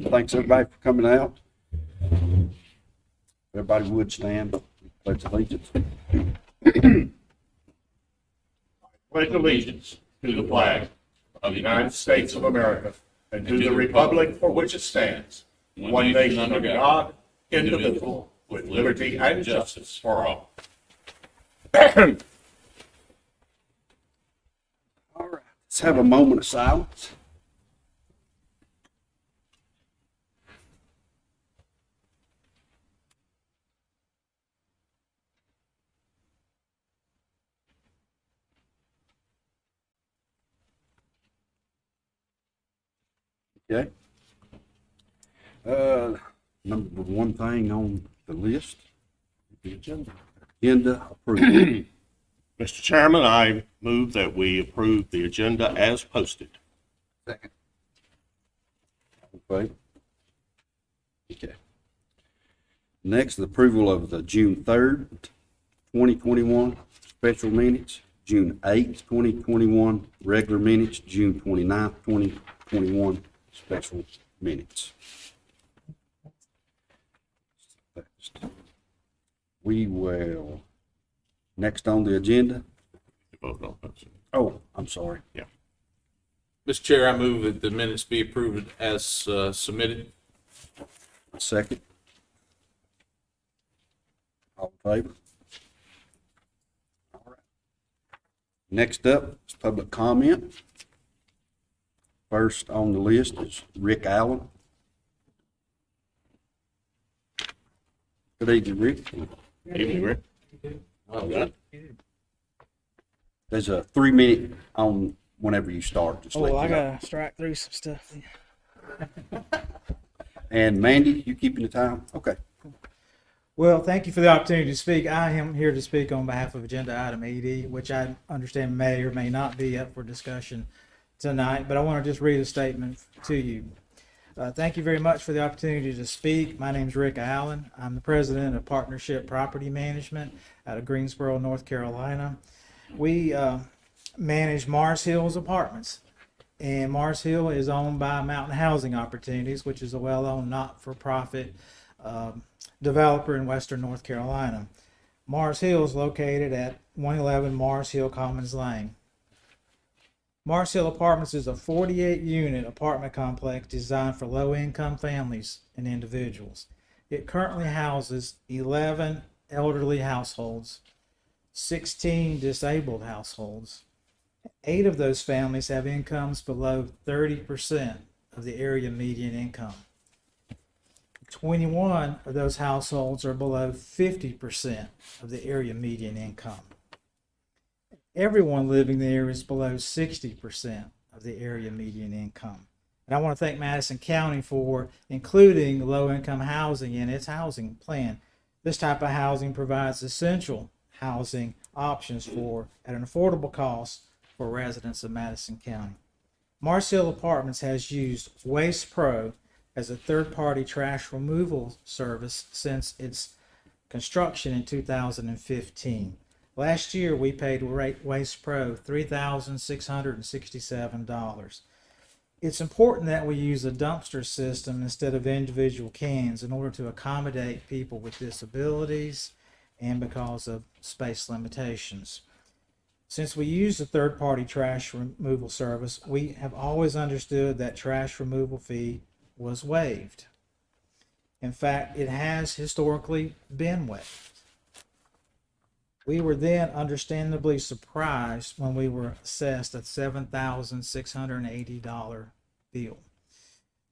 Thanks everybody for coming out. Everybody would stand, pledge allegiance. Pledge allegiance to the flag of the United States of America and to the republic for which it stands, one nation under God, indivisible, with liberty and justice for all. All right, let's have a moment of silence. Okay. Number one thing on the list, the agenda. Agenda approval. Mr. Chairman, I move that we approve the agenda as posted. Second. Okay. Okay. Next, the approval of the June 3rd, 2021 special minutes, June 8th, 2021 regular minutes, June 29th, 2021 special minutes. We will, next on the agenda. Oh, I'm sorry. Yeah. Mr. Chair, I move that the minutes be approved as submitted. A second. All in favor? All right. Next up is public comment. First on the list is Rick Allen. Good evening, Rick. Evening, Rick. All right. There's a 3-minute on whenever you start. Just Oh, let well, I you know. gotta strike through some stuff. And Mandy, you keeping the time? Okay. Well, thank you for the opportunity to speak. I am here to speak on behalf of agenda item 80, which I understand may or may not be up for discussion tonight, but I want to just read a statement to you. Thank you very much for the opportunity to speak. My name is Rick Allen. I'm the president of Partnership Property Management out of Greensboro, North Carolina. We manage Mars Hills Apartments, and Mars Hill is owned by Mountain Housing Opportunities, which is a well-owned not-for-profit developer in western North Carolina. Mars Hill is located at 111 Mars Hill Commons Lane. Mars Hill Apartments is a 48-unit apartment complex designed for low-income families and individuals. It currently houses 11 elderly households, 16 disabled households. 8 of those families have incomes below 30% of the area median income. 21 of those households are below 50% of the area median income. Everyone living there is below 60% of the area median income. And I want to thank Madison County for including low-income housing in its housing plan. This type of housing provides essential housing options at an affordable cost for residents of Madison County. Mars Hill Apartments has used Waste Pro as a third-party trash removal service since its construction in 2015. Last year, we paid Waste Pro $3,667. It's important that we use a dumpster system instead of individual cans in order to accommodate people with disabilities and because of space limitations. Since we use a third-party trash removal service, we have always understood that trash removal fee was waived. In fact, it has historically been waived. We were then understandably surprised when we were assessed a $7,680 bill.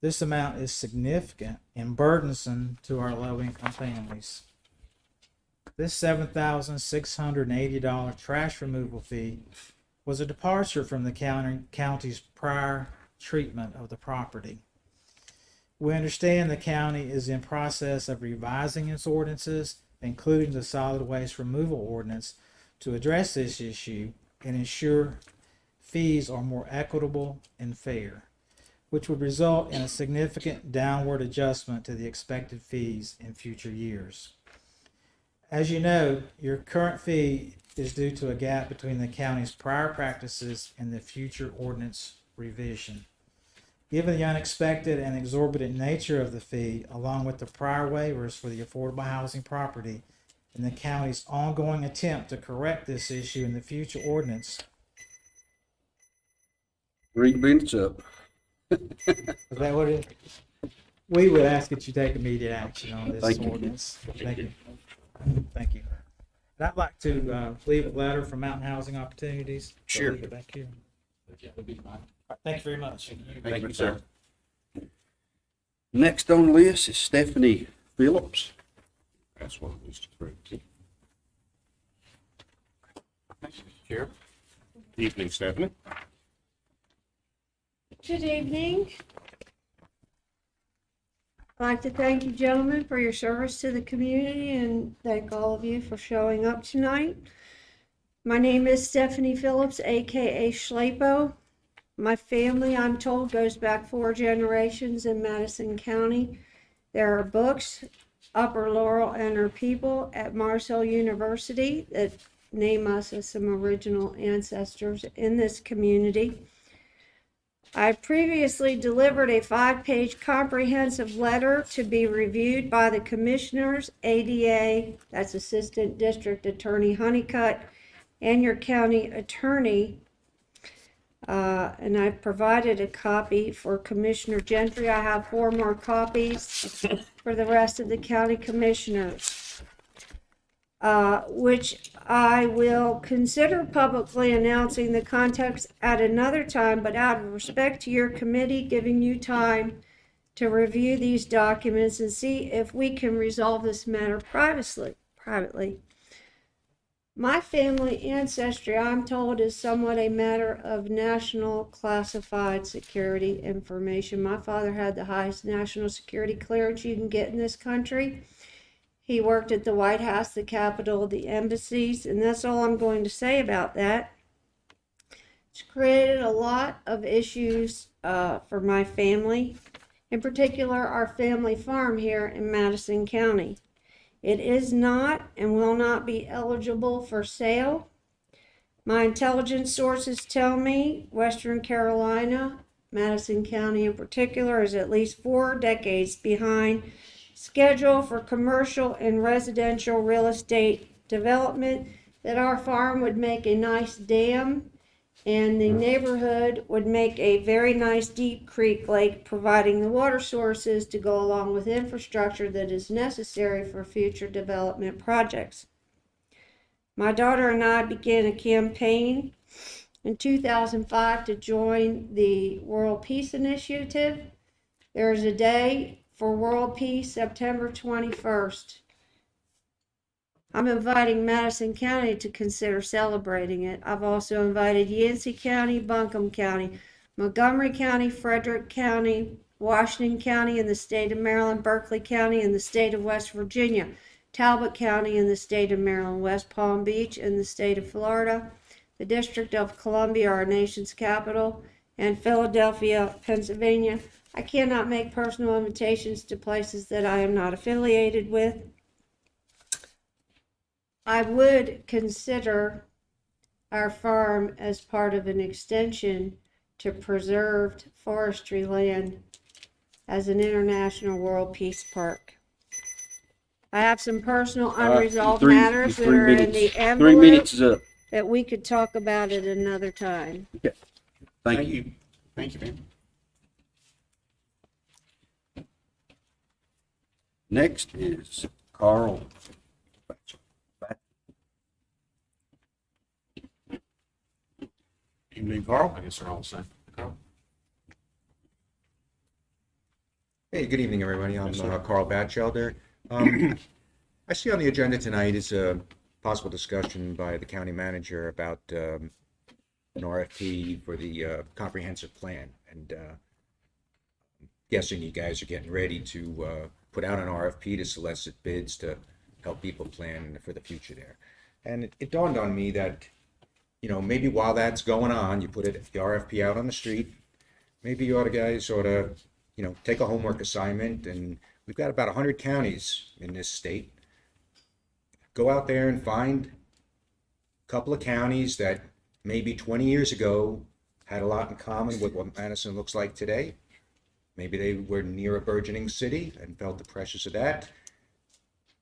This amount is significant and burdensome to our low-income families. This $7,680 trash removal fee was a departure from the county's prior treatment of the property. We understand the county is in process of revising its ordinances, including the solid waste removal ordinance, to address this issue and ensure fees are more equitable and fair, which would result in a significant downward adjustment to the expected fees in future years. As you know, your current fee is due to a gap between the county's prior practices and the future ordinance revision. Given the unexpected and exorbitant nature of the fee, along with the prior waivers for the affordable housing property, and the county's ongoing attempt to correct this issue in the future ordinance, Read minutes up. is that what it? We would ask that you take immediate action on this Thank you. ordinance. Thank you. Thank you. And I'd like to leave a letter from Mountain Housing Opportunities. Sure. Leave it back here. All right, thank you very much. Thank you, sir. Next on the list is Stephanie Phillips. That's what it was to prove. Chair. Evening, Stephanie. Good evening. I'd like to thank you gentlemen for your service to the community and thank all of you for showing up tonight. My name is Stephanie Phillips, aka Schlepo. My family, I'm told, goes back 4 generations in Madison County. There are books, Upper Laurel and Her People at Marshall University, that name us as some original ancestors in this community. I previously delivered a 5-page comprehensive letter to be reviewed by the commissioners, ADA, that's Assistant District Attorney Honeycutt, and your county attorney. And I've provided a copy for Commissioner Gentry. I have 4 more copies for the rest of the county commissioners, which I will consider publicly announcing the context at another time, but out of respect to your committee, giving you time to review these documents and see if we can resolve this matter privately. My family ancestry, I'm told, is somewhat a matter of national classified security information. My father had the highest national security clearance you can get in this country. He worked at the White House, the Capitol, the embassies, and that's all I'm going to say about that. It's created a lot of issues for my family, in particular our family farm here in Madison County. It is not and will not be eligible for sale. My intelligence sources tell me Western Carolina, Madison County in particular, is at least 4 decades behind schedule for commercial and residential real estate development, that our farm would make a nice dam and the neighborhood would make a very nice deep creek lake, providing the water sources to go along with infrastructure that is necessary for future development projects. My daughter and I began a campaign in 2005 to join the World Peace Initiative. There is a day for World Peace, September 21st. I'm inviting Madison County to consider celebrating it. I've also invited Yancey County, Buncombe County, Montgomery County, Frederick County, Washington County in the state of Maryland, Berkeley County in the state of West Virginia, Talbot County in the state of Maryland, West Palm Beach in the state of Florida, the District of Columbia, our nation's capital, and Philadelphia, Pennsylvania. I cannot make personal invitations to places that I am not affiliated with. I would consider our farm as part of an extension to preserved forestry land as an international world peace park. I have some personal unresolved matters that are in the 3 envelope minutes is up. that we could talk about at another time. Okay. Thank you. Thank you, ma'am. Next is Carl. Evening, Carl. I guess they're all the same. Carl? Hey, good evening, everybody. I'm Carl Batchelder. I see on the agenda tonight is a possible discussion by the county manager about an RFP for the comprehensive plan. And I'm guessing you guys are getting ready to put out an RFP to solicit bids to help people plan for the future there. And it dawned on me that, you know, maybe while that's going on, you put the RFP out on the street. Maybe you guys ought to, you know, take a homework assignment, and we've got about 100 counties in this state. Go out there and find a couple of counties that maybe 20 years ago had a lot in common with what Madison looks like today. Maybe they were near a burgeoning city and felt the pressures of that.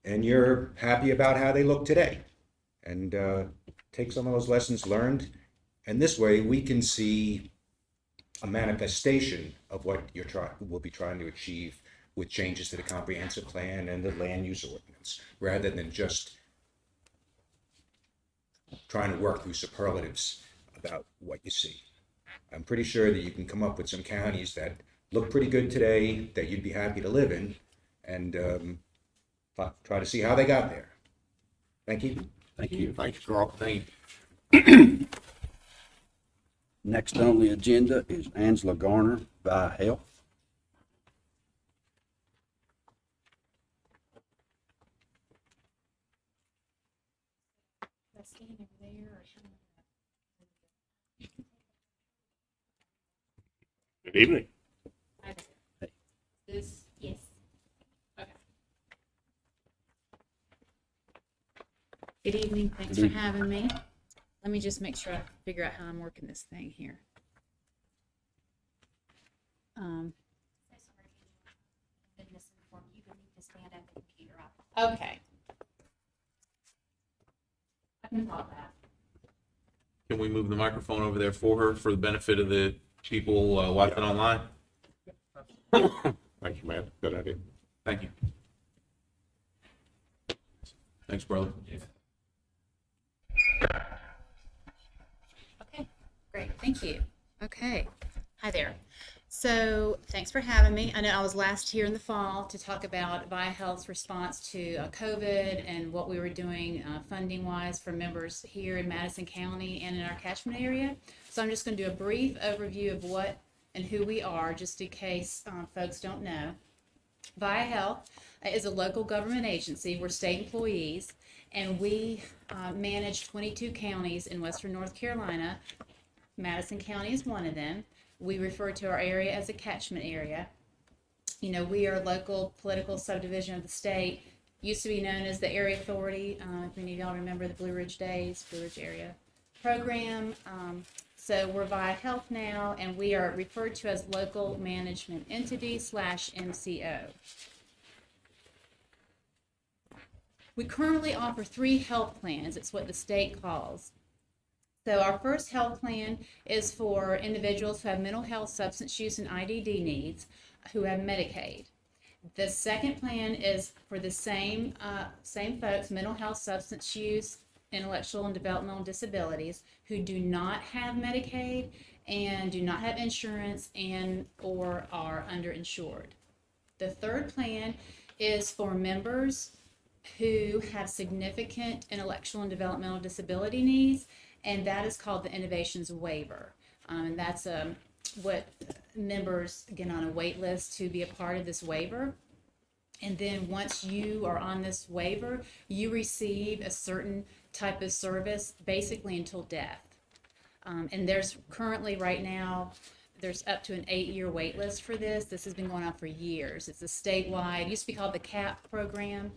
And you're happy about how they look today. And take some of those lessons learned. And this way we can see a manifestation of what will be trying to achieve with changes to the comprehensive plan and the land use ordinance, rather than just trying to work through superlatives about what you see. I'm pretty sure that you can come up with some counties that look pretty good today that you'd be happy to live in, and try to see how they got there. Thank you. Thank you. Thank you, Carl. Thank you. Next on the agenda is Angela Garner, by Health. Good evening. This, yes. Okay. Good evening, thanks Good for having me. Let me just make sure I figure out how I'm working this thing here. Okay. I can talk that. Can we move the microphone over there for her for the benefit of the people watching online? Thank you, man. Good idea. Thank you. Thanks, brother. Okay, great, thank you. Okay, hi there. So thanks for having me. I know I was last here in the fall to talk about ViaHealth's response to COVID and what we were doing funding wise for members here in Madison County and in our catchment area. So I'm just going to do a brief overview of what and who we are, just in case folks don't know. ViaHealth is a local government agency. We're state employees, and we manage 22 counties in western North Carolina. Madison County is one of them. We refer to our area as a catchment area. You know, we are a local political subdivision of the state. Used to be known as the Area Authority. If any of y'all remember the Blue Ridge Days, Blue Ridge Area program. So we're ViaHealth now, and we are referred to as Local Management Entity / MCO. We currently offer 3 health plans. It's what the state calls. So our first health plan is for individuals who have mental health, substance use, and IDD needs who have Medicaid. The second plan is for the same folks, mental health, substance use, intellectual and developmental disabilities, who do not have Medicaid and do not have insurance and or are underinsured. The third plan is for members who have significant intellectual and developmental disability needs, and that is called the Innovations Waiver. And that's what members get on a wait list to be a part of this waiver. And then once you are on this waiver, you receive a certain type of service basically until death. And there's currently right now, there's up to an 8-year wait list for this. This has been going on for years. It's a statewide, it used to be called the CAP program,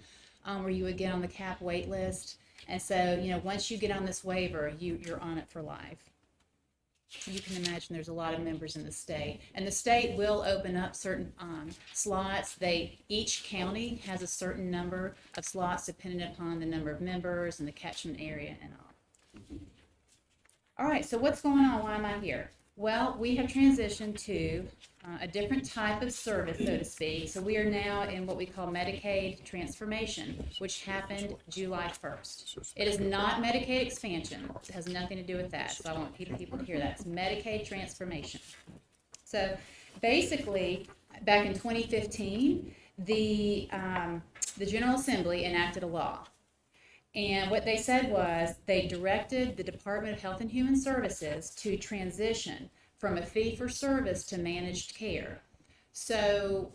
where you would get on the CAP wait list. And so, you know, once you get on this waiver, you're on it for life. You can imagine there's a lot of members in the state, and the state will open up certain slots. Each county has a certain number of slots depending upon the number of members and the catchment area and all. All right, so what's going on? Why am I here? Well, we have transitioned to a different type of service, so to speak. So we are now in what we call Medicaid transformation, which happened July 1st. It is not Medicaid expansion. It has nothing to do with that. So I want people to hear that. It's Medicaid transformation. So basically, back in 2015, the General Assembly enacted a law. And what they said was they directed the Department of Health and Human Services to transition from a fee-for-service to managed care. So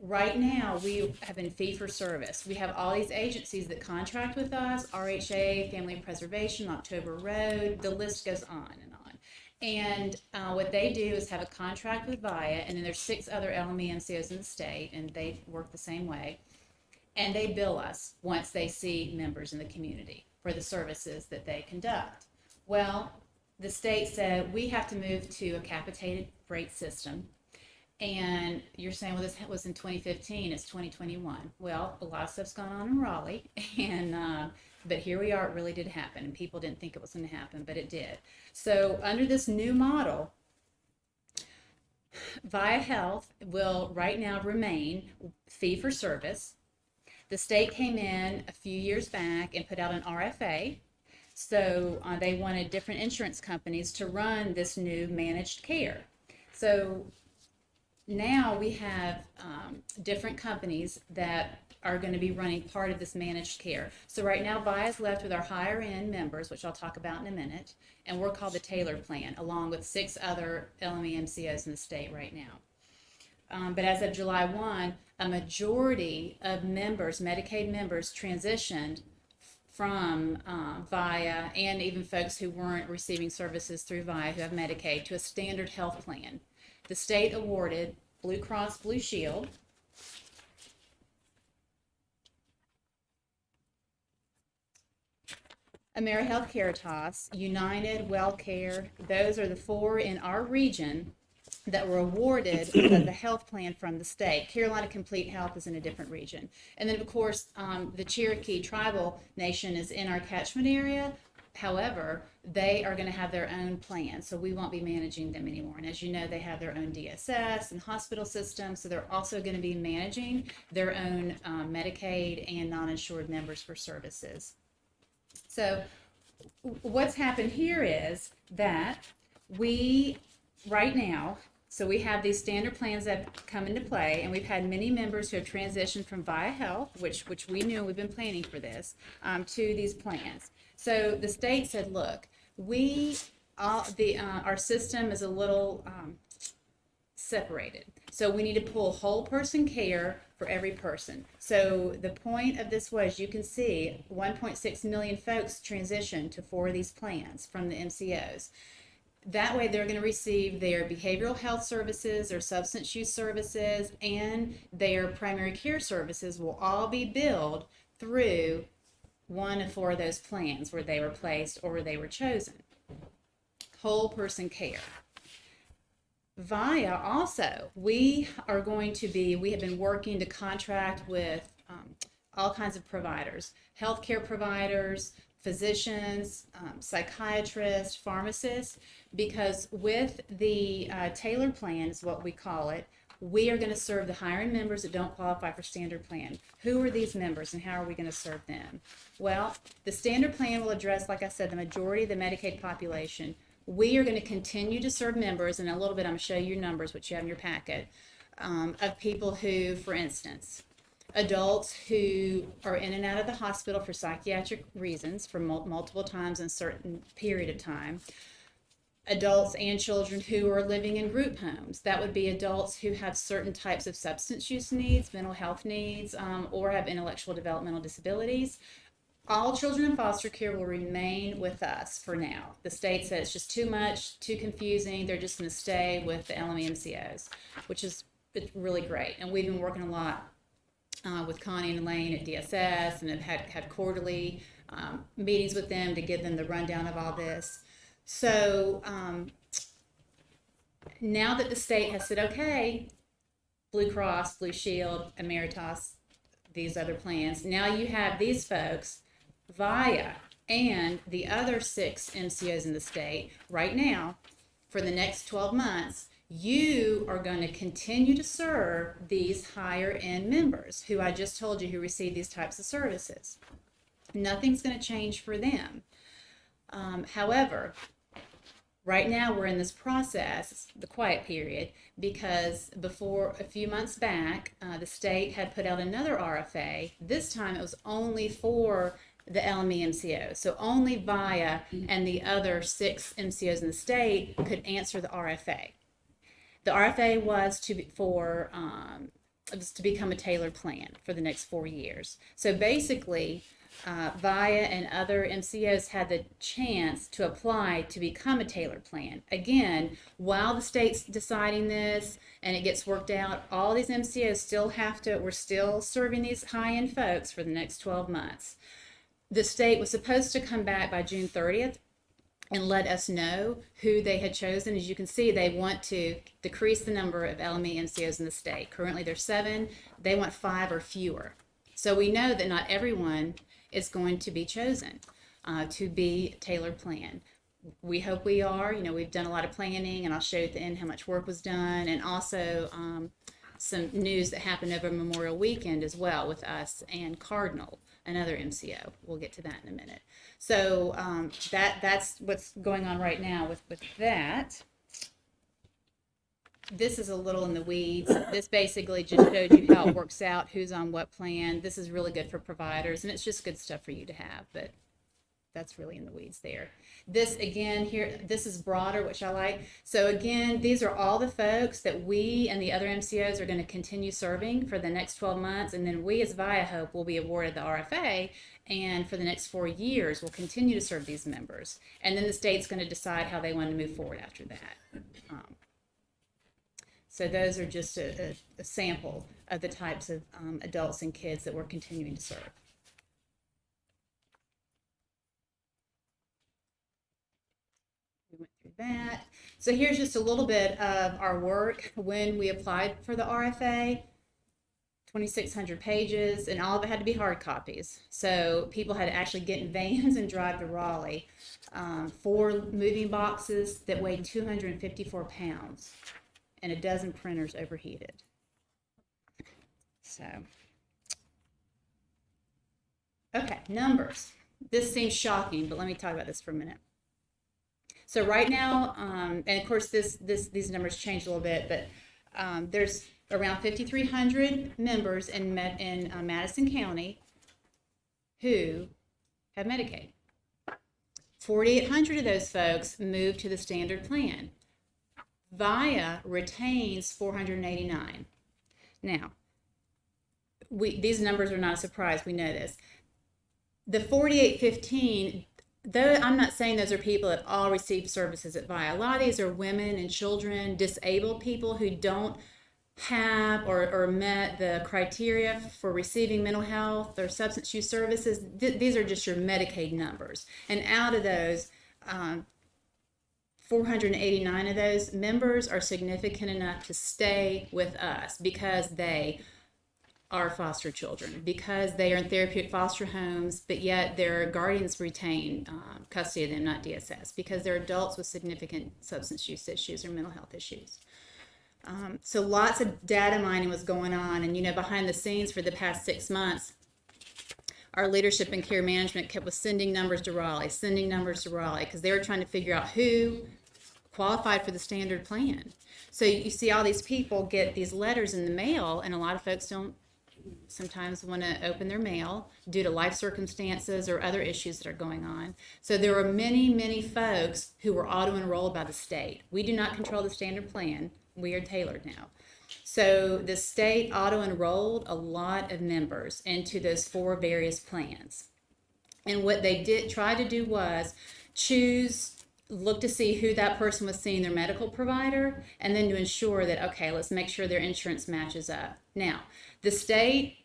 right now we have been fee-for-service. We have all these agencies that contract with us, RHA, Family Preservation, October Road, the list goes on and on. And what they do is have a contract with VIA, and then there's 6 other LME MCOs in the state, and they work the same way. And they bill us once they see members in the community for the services that they conduct. Well, the state said we have to move to a capitated rate system, And you're saying, well, this was in 2015, it's 2021. Well, a lot of stuff's gone on in Raleigh, and but here we are, it really did happen, and people didn't think it was going to happen, but it did. So under this new model, Via Health will right now remain fee for service. The state came in a few years back and put out an RFA. So they wanted different insurance companies to run this new managed care. So now we have different companies that are going to be running part of this managed care. So right now, VIA is left with our higher end members, which I'll talk about in a minute, and we're called the Taylor Plan, along with 6 other LME MCOs in the state right now. But as of July 1, a majority of members, Medicaid members, transitioned from VIA, and even folks who weren't receiving services through VIA who have Medicaid, to a standard health plan. The state awarded Blue Cross Blue Shield, AmeriHealth Caritas, United, WellCare. Those are the 4 in our region that were awarded the health plan from the state. Carolina Complete Health is in a different region. And then, of course, the Cherokee Tribal Nation is in our catchment area. However, they are going to have their own plan, so we won't be managing them anymore. And as you know, they have their own DSS and hospital system, so they're also going to be managing their own Medicaid and non-insured members for services. So what's happened here is that we, right now, so we have these standard plans that have come into play, and we've had many members who have transitioned from VIA Health, which we knew, we've been planning for this, to these plans. So the state said, look, our system is a little separated. So we need to pull whole person care for every person. So the point of this was, you can see 1.6 million folks transition to 4 of these plans from the MCOs. That way they're going to receive their behavioral health services, their substance use services, and their primary care services will all be billed through one of 4 of those plans where they were placed or where they were chosen. Whole person care. VIA also, we have been working to contract with all kinds of providers, healthcare providers, physicians, psychiatrists, pharmacists, because with the Taylor Plan is what we call it, we are going to serve the higher end members that don't qualify for standard plan. Who are these members and how are we going to serve them? Well, the standard plan will address, like I said, the majority of the Medicaid population. We are going to continue to serve members, and in a little bit I'm going to show you numbers, which you have in your packet, of people who, for instance, adults who are in and out of the hospital for psychiatric reasons for multiple times in a certain period of time. Adults and children who are living in group homes. That would be adults who have certain types of substance use needs, mental health needs, or have intellectual developmental disabilities. All children in foster care will remain with us for now. The state said it's just too much, too confusing. They're just going to stay with the LME MCOs, which is really great. And we've been working a lot with Connie and Elaine at DSS, and have had quarterly meetings with them to give them the rundown of all this. So now that the state has said, okay, Blue Cross, Blue Shield, Emeritus, these other plans, now you have these folks, VIA, and the other 6 MCOs in the state right now, for the next 12 months, you are going to continue to serve these higher end members who I just told you who receive these types of services. Nothing's going to change for them. However, right now we're in this process, the quiet period, because before a few months back, the state had put out another RFA. This time it was only for the LME MCOs. So only VIA and the other 6 MCOs in the state could answer the RFA. The RFA was to become a tailored plan for the next 4 years. So basically, VIA and other MCOs had the chance to apply to become a tailored plan. Again, while the state's deciding this and it gets worked out, all these MCOs we're still serving these high-end folks for the next 12 months. The state was supposed to come back by June 30th and let us know who they had chosen. As you can see, they want to decrease the number of LME MCOs in the state. Currently there's 7, they want 5 or fewer. So we know that not everyone is going to be chosen to be tailored plan. We hope we are. We've done a lot of planning, and I'll show you at the end how much work was done, and also some news that happened over Memorial Weekend as well with us and Cardinal, another MCO. We'll get to that in a minute. So that's what's going on right now with that. This is a little in the weeds. This basically just showed you how it works out, who's on what plan. This is really good for providers, and it's just good stuff for you to have, but that's really in the weeds there. This again here, this is broader, which I like. So again, these are all the folks that we and the other MCOs are going to continue serving for the next 12 months. And then we as Via Hope will be awarded the RFA. And for the next 4 years, we'll continue to serve these members. And then the state's going to decide how they want to move forward after that. So those are just a sample of the types of adults and kids that we're continuing to serve. We went through that. So here's just a little bit of our work when we applied for the RFA. 2,600 pages, and all of it had to be hard copies. So people had to actually get in vans and drive to Raleigh. 4 moving boxes that weighed 254 pounds, and a dozen printers overheated. So, okay, numbers. This seems shocking, but let me talk about this for a minute. So right now, and of course these numbers changed a little bit, but there's around 5,300 members in Madison County who have Medicaid. 4,800 of those folks moved to the standard plan. Via retains 489. Now, these numbers are not a surprise. We know this. The 4,815, though I'm not saying those are people that all receive services at Via. A lot of these are women and children, disabled people who don't have or met the criteria for receiving mental health or substance use services. These are just your Medicaid numbers. And out of those, 489 of those members are significant enough to stay with us because they are foster children, because they are in therapeutic foster homes, but yet their guardians retain custody of them, not DSS, because they're adults with significant substance use issues or mental health issues. So lots of data mining was going on, and behind the scenes for the past 6 months, our leadership and care management kept sending numbers to Raleigh, because they were trying to figure out who qualified for the standard plan. So you see all these people get these letters in the mail, and a lot of folks don't sometimes want to open their mail due to life circumstances or other issues that are going on. So there were many folks who were auto-enrolled by the state. We do not control the standard plan. We are tailored now. So the state auto-enrolled a lot of members into those 4 various plans. And what they did try to do was look to see who that person was seeing, their medical provider, and then to ensure that, okay, let's make sure their insurance matches up. Now, the state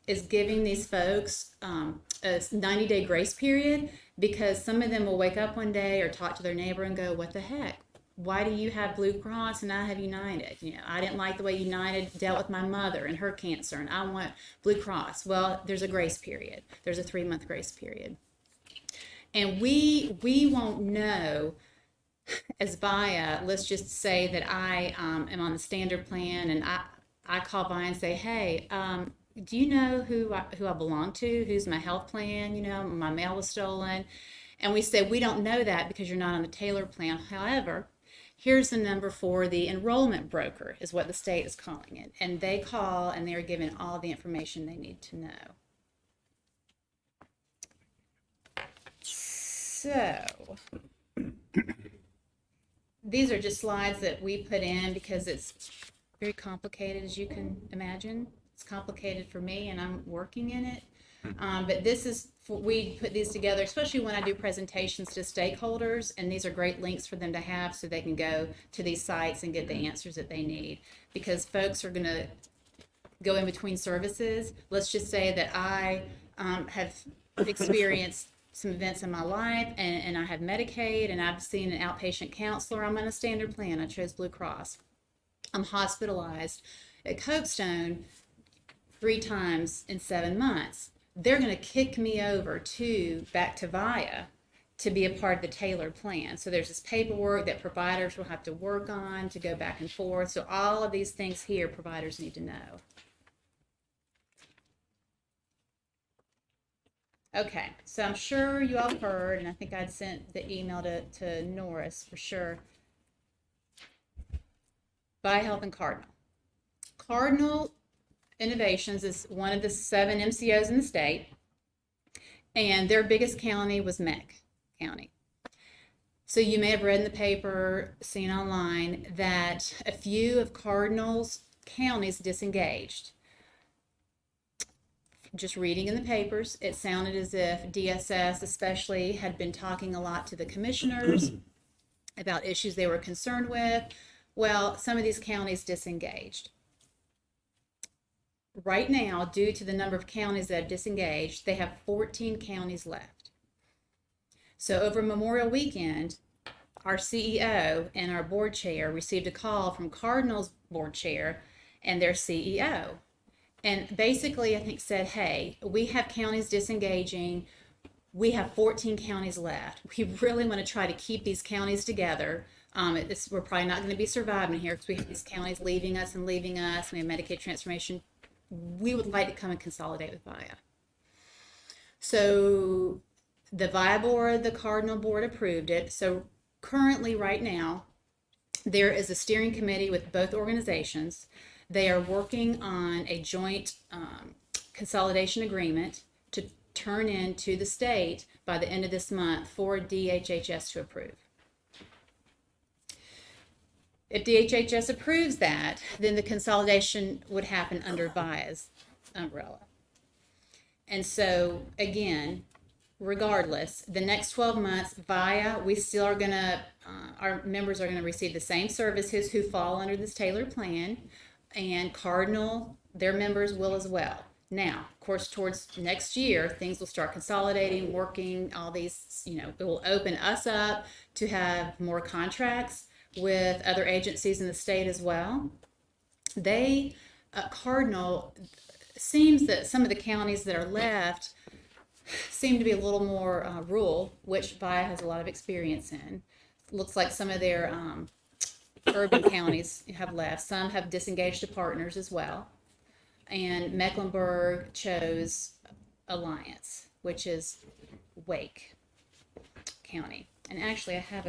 is giving these folks a 90-day grace period, because some of them will wake up one day or talk to their neighbor and go, what the heck? Why do you have Blue Cross and I have United? I didn't like the way United dealt with my mother and her cancer, and I want Blue Cross. Well, there's a grace period. There's a 3-month grace period. And we won't know as Via, let's just say that I am on the standard plan, and I call Via and say, hey, do you know who I belong to? Who's my health plan? My mail was stolen. And we say, we don't know that because you're not on the tailored plan. However, here's the number for the enrollment broker, is what the state is calling it. And they call, and they're given all the information they need to know. So these are just slides that we put in because it's very complicated, as you can imagine. It's complicated for me, and I'm working in it. But this is, we put these together, especially when I do presentations to stakeholders, and these are great links for them to have so they can go to these sites and get the answers that they need. Because folks are going to go in between services. Let's just say that I have experienced some events in my life, and I have Medicaid, and I've seen an outpatient counselor. I'm on a standard plan. I chose Blue Cross. I'm hospitalized at Copestone 3 times in 7 months. They're going to kick me over back to VIA to be a part of the tailored plan. So there's this paperwork that providers will have to work on to go back and forth. So all of these things here, providers need to know. Okay, so I'm sure you all heard, and I think I'd sent the email to Norris for sure. VIA Health and Cardinal. Cardinal Innovations is one of the 7 MCOs in the state, and their biggest county was Meck County. So you may have read in the paper, seen online, that a few of Cardinal's counties disengaged. Just reading in the papers, it sounded as if DSS especially had been talking a lot to the commissioners about issues they were concerned with. Well, some of these counties disengaged. Right now, due to the number of counties that have disengaged, they have 14 counties left. So over Memorial Weekend, our CEO and our board chair received a call from Cardinal's board chair and their CEO. And basically, I think said, hey, we have counties disengaging. We have 14 counties left. We really want to try to keep these counties together. We're probably not going to be surviving here because we have these counties leaving us. We have Medicaid transformation. We would like to come and consolidate with VIA. So the VIA board, the Cardinal board approved it. So currently, right now, there is a steering committee with both organizations. They are working on a joint consolidation agreement to turn in to the state by the end of this month for DHHS to approve. If DHHS approves that, then the consolidation would happen under VIA's umbrella. And so, again, regardless, the next 12 months, VIA, we still are going to, our members are going to receive the same services who fall under this tailored plan, and Cardinal, their members will as well. Now, of course, towards next year, things will start consolidating, working, all these, it will open us up to have more contracts with other agencies in the state as well. Cardinal, seems that some of the counties that are left seem to be a little more rural, which VIA has a lot of experience in. Looks like some of their urban counties have left. Some have disengaged to partners as well. And Mecklenburg chose Alliance, which is Wake County. And actually, I have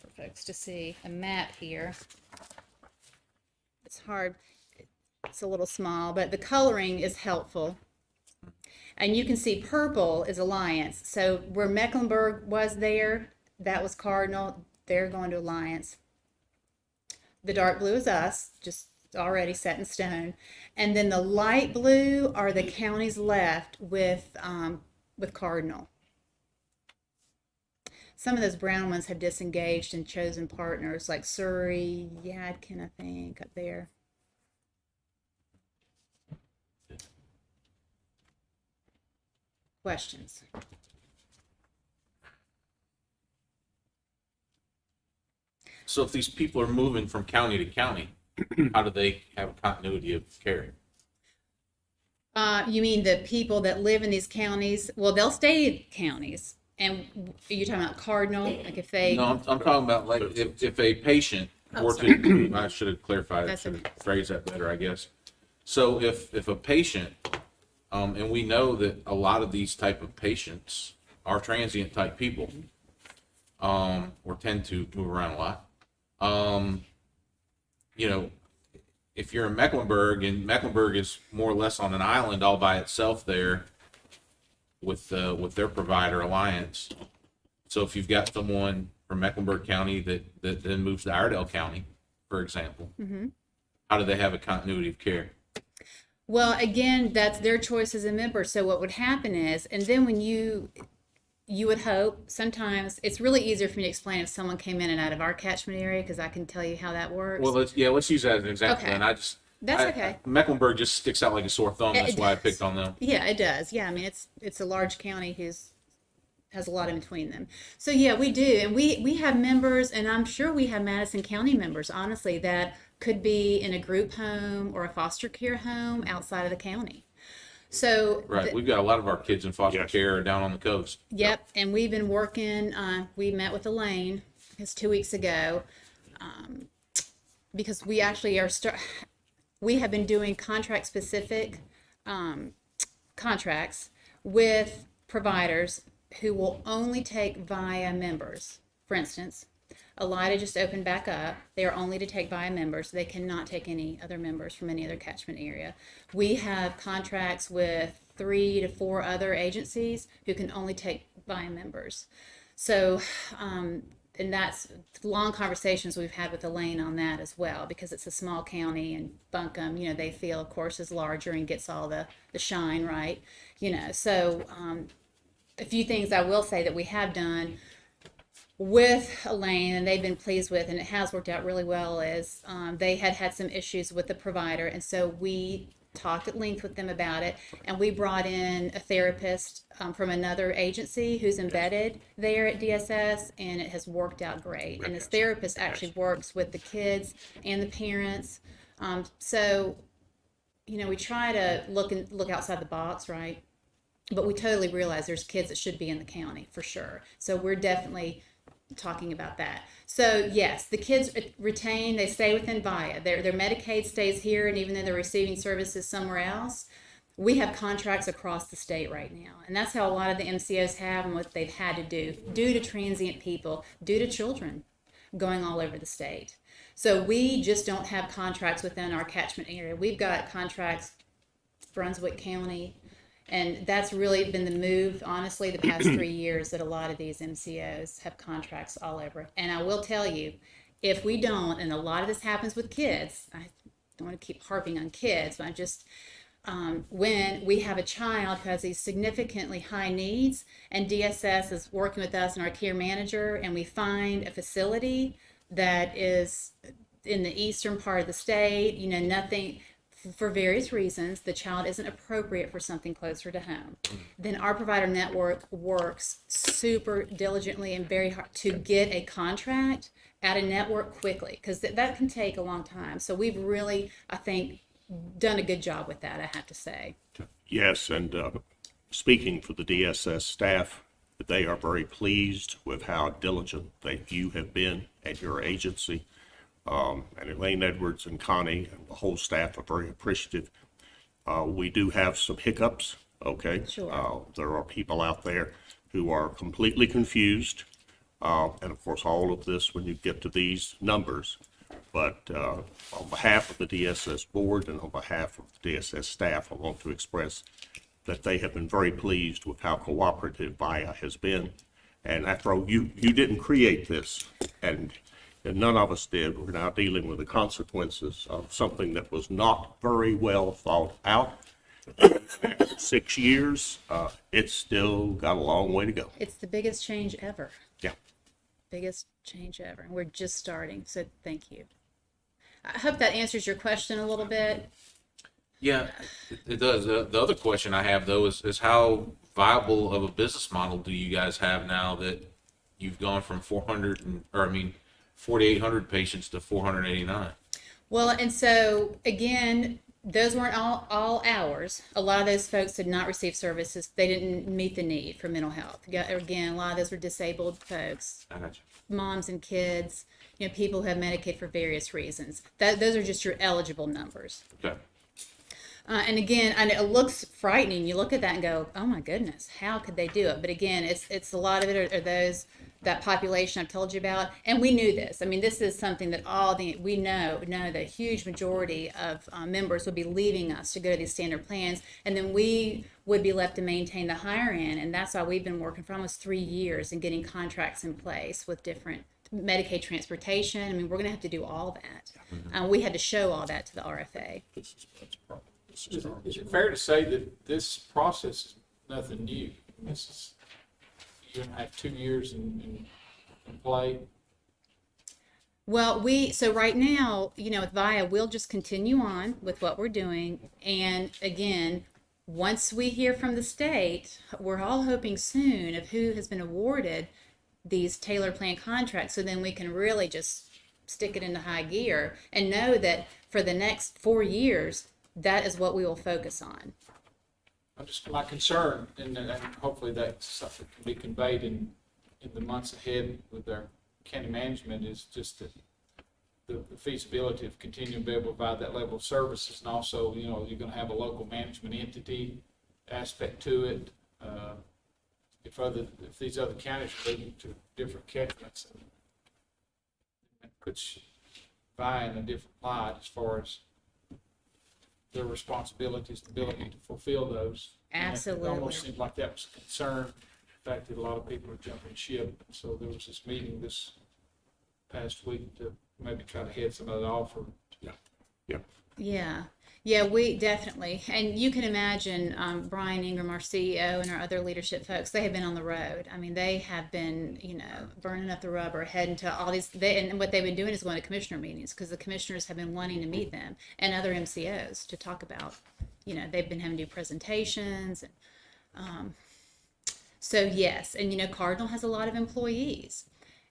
for folks to see a map here. It's hard. It's a little small, but the coloring is helpful. And you can see purple is Alliance. So where Mecklenburg was there, that was Cardinal. They're going to Alliance. The dark blue is us, just already set in stone. And then the light blue are the counties left with Cardinal. Some of those brown ones have disengaged and chosen partners, like Surrey, Yadkin, I think, up there. Questions? So if these people are moving from county to county, how do they have continuity of care? You mean the people that live in these counties? Well, they'll stay in counties. And are you talking about Cardinal? Like if they... No, I'm talking about like if a patient were sorry. to, I should have clarified, I That's should have okay. phrased that better, I guess. So if a patient, and we know that a lot of these type of patients are transient type people, or tend to move around a lot. If you're in Mecklenburg, and Mecklenburg is more or less on an island all by itself there with their provider Alliance. So if you've got someone from Mecklenburg County that then moves to Iredell County, for example, how do they have a continuity of care? Well, again, that's their choice as a member. So what would happen is, and then when you would hope, sometimes it's really easier for me to explain if someone came in and out of our catchment area, because I can tell you how that works. Well, let's use that as an example. Okay. And Okay. Mecklenburg just sticks out like a sore thumb. That's why I picked on them. Yeah, it does. Yeah, I mean, it's a large county who's has a lot in between them. So yeah, we do. And we have members, and I'm sure we have Madison County members, honestly, that could be in a group home or a foster care home outside of the county. So Right. We've got a lot of our kids in foster Yes. care down on the coast. yep, and we've been working. We met with Elaine, it's 2 weeks ago, because we actually we have been doing contract specific contracts with providers who will only take via members. For instance, Elida just opened back up. They are only to take via members. They cannot take any other members from any other catchment area. We have contracts with 3 to 4 other agencies who can only take via members. So, and that's long conversations we've had with Elaine on that as well, because it's a small county, and Buncombe, they feel, of course, is larger and gets all the shine, right? So a few things I will say that we have done with Elaine, and they've been pleased with, and it has worked out really well, is they had some issues with the provider, and so we talked at length with them about it, and we brought in a therapist from another agency who's embedded there at DSS, and it has worked out great. And this therapist actually works with the kids and the parents. So, we try to look outside the box, right? But we totally realize there's kids that should be in the county for sure. So we're definitely talking about that. So yes, the kids retain, they stay within VIA. Their Medicaid stays here, and even though they're receiving services somewhere else, we have contracts across the state right now. And that's how a lot of the MCOs have, and what they've had to do due to transient people, due to children going all over the state. So we just don't have contracts within our catchment area. We've got contracts, Brunswick County, and that's really been the move, honestly, the past 3 years, that a lot of these MCOs have contracts all over. And I will tell you, if we don't, and a lot of this happens with kids, I don't want to keep harping on kids, but I just, when we have a child who has these significantly high needs, and DSS is working with us and our care manager, and we find a facility that is in the eastern part of the state, nothing, for various reasons, the child isn't appropriate for something closer to home, then our provider network works super diligently and very hard to get a contract at a network quickly, because that can take a long time. So we've really, I think, done a good job with that, I have to say. Yes, and speaking for the DSS staff, they are very pleased with how diligent you have been at your agency. And Elaine Edwards and Connie and the whole staff are very appreciative. We do have some hiccups, okay? Sure. There are people out there who are completely confused. And of course, all of this when you get to these numbers. But on behalf of the DSS board and on behalf of the DSS staff, I want to express that they have been very pleased with how cooperative VIA has been. And after all, you didn't create this, and none of us did. We're now dealing with the consequences of something that was not very well thought out. 6 years, it's still got a long way to go. It's the biggest change ever. Yeah. Biggest change ever. And we're just starting. So thank you. I hope that answers your question a little bit. Yeah, it does. The other question I have, though, is how viable of a business model do you guys have now that you've gone from 4,800 patients to 489? Well, and so again, those weren't all hours. A lot of those folks did not receive services. They didn't meet the need for mental health. Again, a lot of those were disabled folks, I got you. moms and kids, people who have Medicaid for various reasons. Those are just your eligible numbers. Okay. And again, and it looks frightening. You look at that and go, "Oh my goodness, how could they do it?" But again, it's a lot of it are that population I've told you about, and we knew this. I mean, this is something that we know the huge majority of members would be leaving us to go to these standard plans, and then we would be left to maintain the higher end, and that's why we've been working for almost 3 years and getting contracts in place with different Medicaid transportation. I mean, we're going to have to do all that. We had to show all that to the RFA. Is it fair to say that this process is nothing new? This is, you're gonna have 2 years in play. Well, so right now, with VIA, we'll just continue on with what we're doing. And again, once we hear from the state, we're all hoping soon of who has been awarded these tailored plan contracts, so then we can really just stick it into high gear and know that for the next 4 years, that is what we will focus on. I'm just, my concern, and hopefully that's something that can be conveyed in the months ahead with our county management, is just that the feasibility of continuing to be able to provide that level of services, and also, you know, you're gonna have a local management entity aspect to it. If these other counties are moving to different catchments, it puts Vi in a different light as far as their responsibilities, the ability to fulfill those. And Absolutely. It almost seemed like that was a concern, the fact that a lot of people are jumping ship. So there was this meeting this past week to maybe try to head some of that off. Yeah, we definitely, and you can imagine Brian Ingram, our CEO, and our other leadership folks, they have been on the road. I mean, they have been, you know, burning up the rubber, heading to all these, and what they've been doing is going to commissioner meetings, because the commissioners have been wanting to meet them and other MCOs to talk about, you know, they've been having to do presentations. And so yes, and you know, Cardinal has a lot of employees.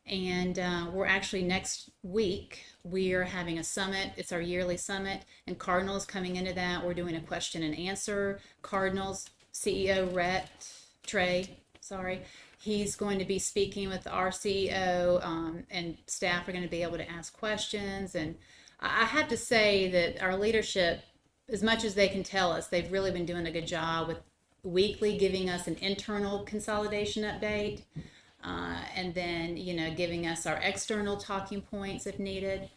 And we're actually next week, we are having a summit. It's our yearly summit, and Cardinal's coming into that. We're doing a question and answer. Cardinal's CEO, Trey, he's going to be speaking with our CEO, and staff are going to be able to ask questions. And I have to say that our leadership, as much as they can tell us, they've really been doing a good job with weekly giving us an internal consolidation update. And then, you know, giving us our external talking points if needed.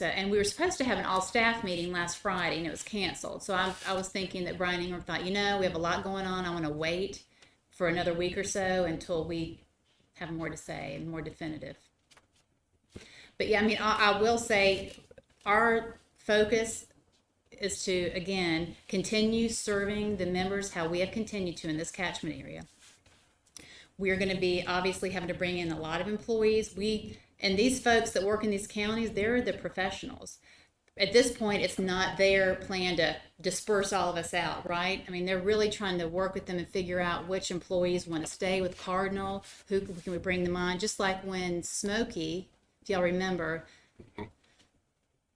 And we were supposed to have an all-staff meeting last Friday, and it was canceled. So I was thinking that Brian Ingram thought, you know, we have a lot going on. I want to wait for another week or so until we have more to say and more definitive. But yeah, I mean, I will say our focus is to, again, continue serving the members how we have continued to in this catchment area. We're going to be obviously having to bring in a lot of employees. And these folks that work in these counties, they're the professionals. At this point, it's not their plan to disperse all of us out, right? I mean, they're really trying to work with them and figure out which employees want to stay with Cardinal, who can we bring them on, just like when Smokey, if y'all remember,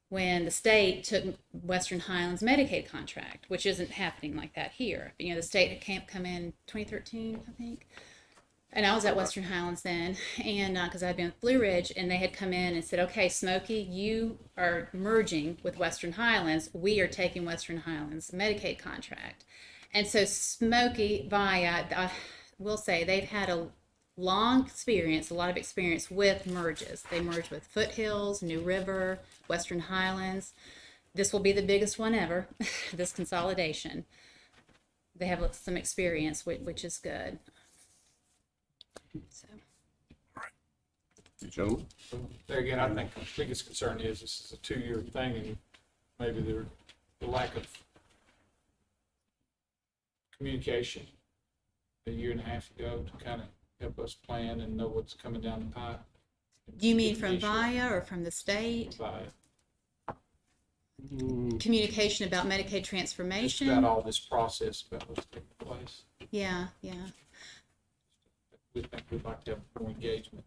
when the state took Western Highlands Medicaid contract, which isn't happening like that here. You know, the state can't come in 2013, I think. And I was at Western Highlands then, and because I'd been with Blue Ridge, and they had come in and said, okay, Smokey, you are merging with Western Highlands. We are taking Western Highlands Medicaid contract. And so Smokey, I will say, they've had a long experience, a lot of experience with merges. They merged with Foothills, New River, Western Highlands. This will be the biggest one ever, this consolidation. They have some experience, which is good. So. You gentlemen? There again, I think the biggest concern is this is a 2-year thing, and maybe the lack of communication a year and a half ago to kind of help us plan and know what's coming down the pipe. Do you mean from VIA or from the state? VIA. Communication about Medicaid Just transformation? about all this process about what's taking place. Yeah. We think we'd like to have more engagement,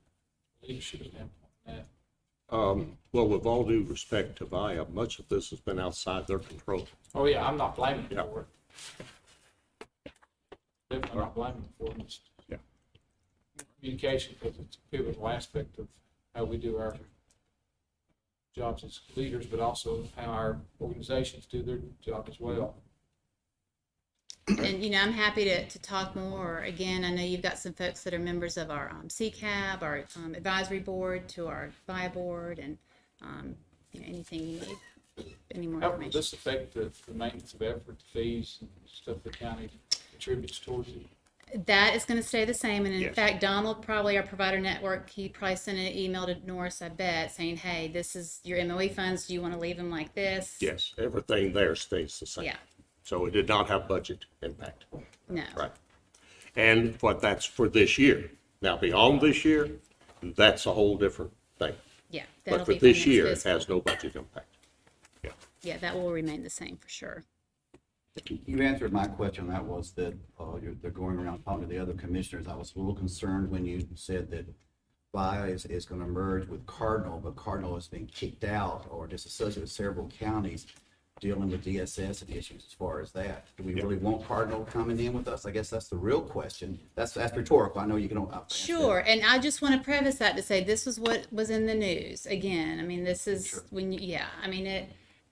leadership standpoint on that. Well, with all due respect to VIA, much of this has been outside their control. Oh, yeah, I'm not blaming them Yeah. for it. Definitely not blaming them for it. It's Yeah. communication, because it's a pivotal aspect of how we do our jobs as leaders, but also how our organizations do their job as well. And, you know, I'm happy to talk more. Again, I know you've got some folks that are members of our CCAB, our advisory board, to our VIA board, and, you know, anything you need, any more How will information. this affect the maintenance of effort, fees, and stuff the county contributes towards it? That is going to stay the same. And in Yes. fact, Donald, probably our provider network, he probably sent an email to Norris, I bet, saying, hey, this is your MOE funds. Do you want to leave them like this? Yes, everything there stays the same. Yeah. So it did not have budget impact. No. Right. And what that's for this year. Now, beyond this year, that's a whole different thing. Yeah. But That'll for be this next year, it fiscal. has no budget impact. Yeah. Yeah, that will remain the same for sure. You answered my question. That was that they're going around talking to the other commissioners. I was a little concerned when you said that VIA is going to merge with Cardinal, but Cardinal is being kicked out or disassociated with several counties dealing with DSS and issues as far as that. Do we really want Cardinal coming in with us? I guess that's the real question. That's rhetorical. I know you can answer that. Sure, and I just want to preface that to say this was what was in the news. Again, I mean, this is when I mean,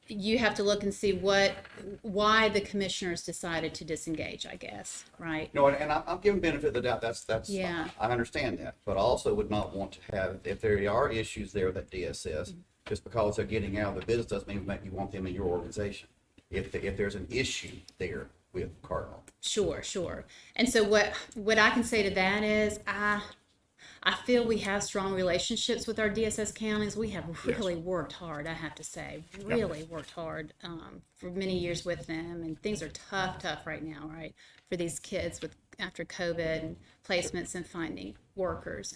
you have to look and see why the commissioners decided to disengage, I guess, right? No, and I'm giving benefit of the doubt. That's Yeah. I understand that, but I also would not want to have, if there are issues there with that DSS, just because they're getting out of the business doesn't mean that you want them in your organization. If there's an issue there with Cardinal. Sure. And so what I can say to that is I feel we have strong relationships with our DSS counties. We have really worked hard, I have to say, really worked hard for many years with them. And things are tough right now, right, for these kids after COVID and placements and finding workers.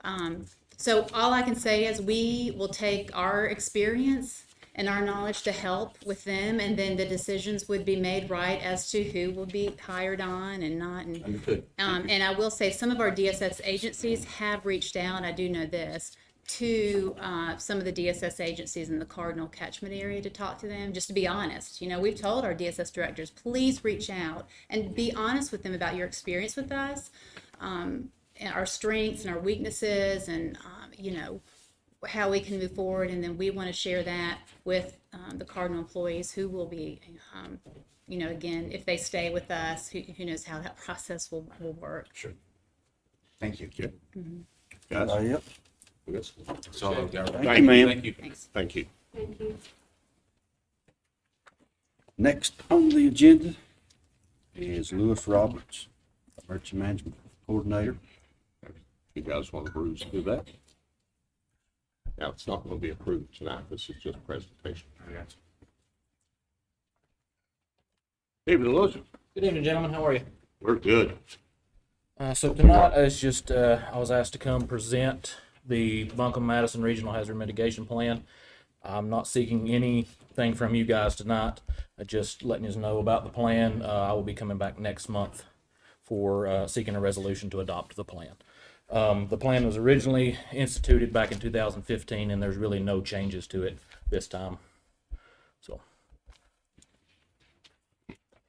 And so all I can say is we will take our experience and our knowledge to help with them, and then the decisions would be made right as to who will be hired on and not. And, Understood. and I will say some of our DSS agencies have reached out, I do know this, to some of the DSS agencies in the Cardinal catchment area to talk to them, just to be honest. You know, we've told our DSS directors, please reach out and be honest with them about your experience with us, and our strengths and our weaknesses, and, you know, how we can move forward, and then we want to share that with the Cardinal employees who will be, you know, again, if they stay with us, who knows how that process will work. Sure. Thank you. Guys? Yep. Yes. So, Thank you, ma'am. Thank you. Thanks. Thank you. Next on the agenda is Lewis Roberts, Emergency Management Coordinator. You guys want to bruise through that? Now, it's not going to be approved tonight. This is just a presentation. Evening, Lewis. Good evening, gentlemen. How are you? We're good. So tonight is just, I was asked to come present the Buncombe-Madison Regional Hazard Mitigation Plan. I'm not seeking anything from you guys tonight. Just letting you know about the plan. I will be coming back next month for seeking a resolution to adopt the plan. The plan was originally instituted back in 2015, and there's really no changes to it this time. So.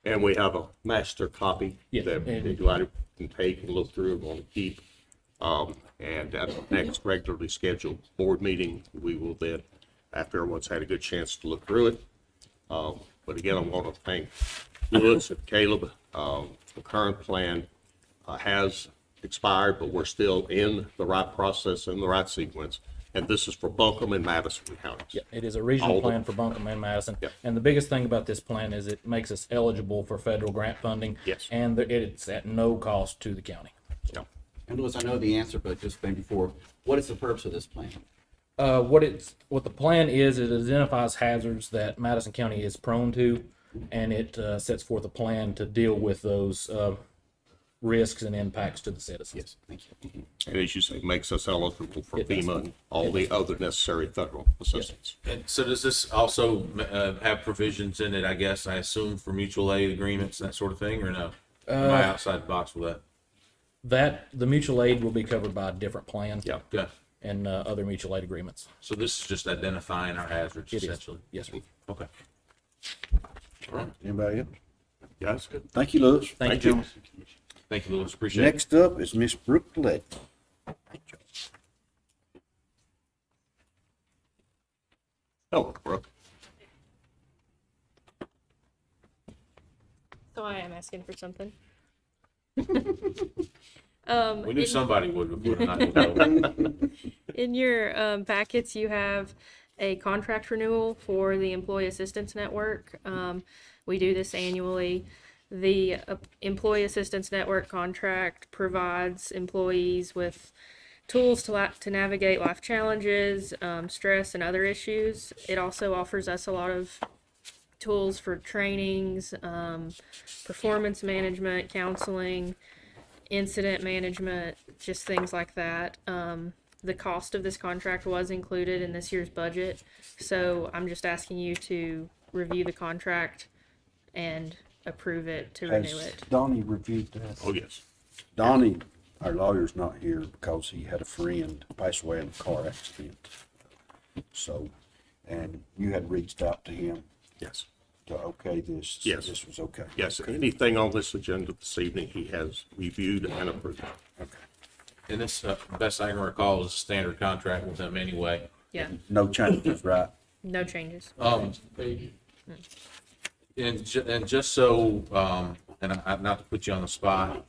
And we have a master copy Yeah. that anybody can take and look through and want to keep. And at the next regularly scheduled board meeting, we will then, after everyone's had a good chance to look through it. But again, I want to thank Lewis and Caleb. The current plan has expired, but we're still in the right process and the right sequence. And this is for Buncombe and Madison counties. Yeah, it is a regional All the- plan for Buncombe and Madison. Yep. And the biggest thing about this plan is it makes us eligible for federal grant funding. Yes. And it's at no cost to the county. Yeah. And Louis, I know the answer, but just maybe before, what is the purpose of this plan? What the plan is, it identifies hazards that Madison County is prone to, and it sets forth a plan to deal with those risks and impacts to the citizens. Yes, thank you. And as you say, makes us eligible for It does. FEMA and all the other necessary federal assistance. And so does this also have provisions in it, I guess, I assume, for mutual aid agreements, that sort of thing, or no? Am I outside the box with that? The mutual aid will be covered by a different plan. Yeah. Okay. And other mutual aid agreements. So this is just identifying our hazards, It is. essentially? Yes, sir. Okay. Anybody else? Guys? Thank you, Lewis. Thank you, you. gentlemen. Thank you, Louis. Appreciate it. Next up is Miss Brooke Lett. Hello, Brooke. So I am asking for something. We knew somebody would before tonight. In your packets, you have a contract renewal for the Employee Assistance Network. We do this annually. The Employee Assistance Network contract provides employees with tools to navigate life challenges, stress, and other issues. It also offers us a lot of tools for trainings, performance management, counseling, incident management, just things like that. The cost of this contract was included in this year's budget, so I'm just asking you to review the contract and approve it to renew Has it. Donnie reviewed that? Oh, yes. Donnie, our lawyer's not here because he had a friend pass away in a car accident. So, and you had reached out to him Yes. to okay this. Yes. This was okay. Yes, anything on this agenda this evening, he has reviewed and approved. Okay. And this, best I can recall, is a standard contract with them anyway. Yeah, No changes, right? no changes. They- And just so, and not to put you on the spot,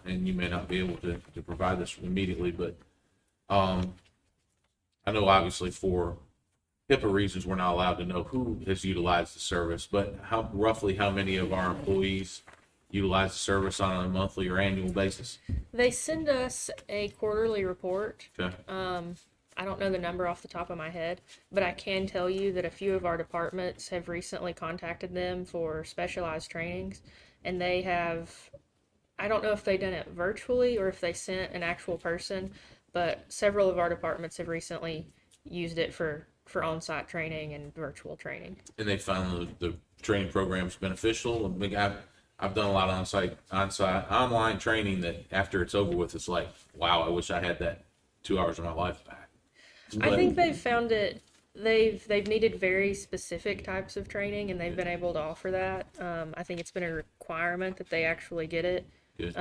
and you may not be able to provide this immediately, but, I know obviously for HIPAA reasons, we're not allowed to know who has utilized the service, but roughly how many of our employees utilize the service on a monthly or annual basis? They send us a quarterly report. Okay. I don't know the number off the top of my head, but I can tell you that a few of our departments have recently contacted them for specialized trainings, and they have, I don't know if they've done it virtually or if they sent an actual person, but several of our departments have recently used it for on-site training and virtual training. And they found the training program's beneficial. I mean, I've done a lot of on-site online training that after it's over with, it's like, wow, I wish I had that 2 hours of my life back. I think they've found it. They've needed very specific types of training, and they've been able to offer that. I think it's been a requirement that they actually get it. Good.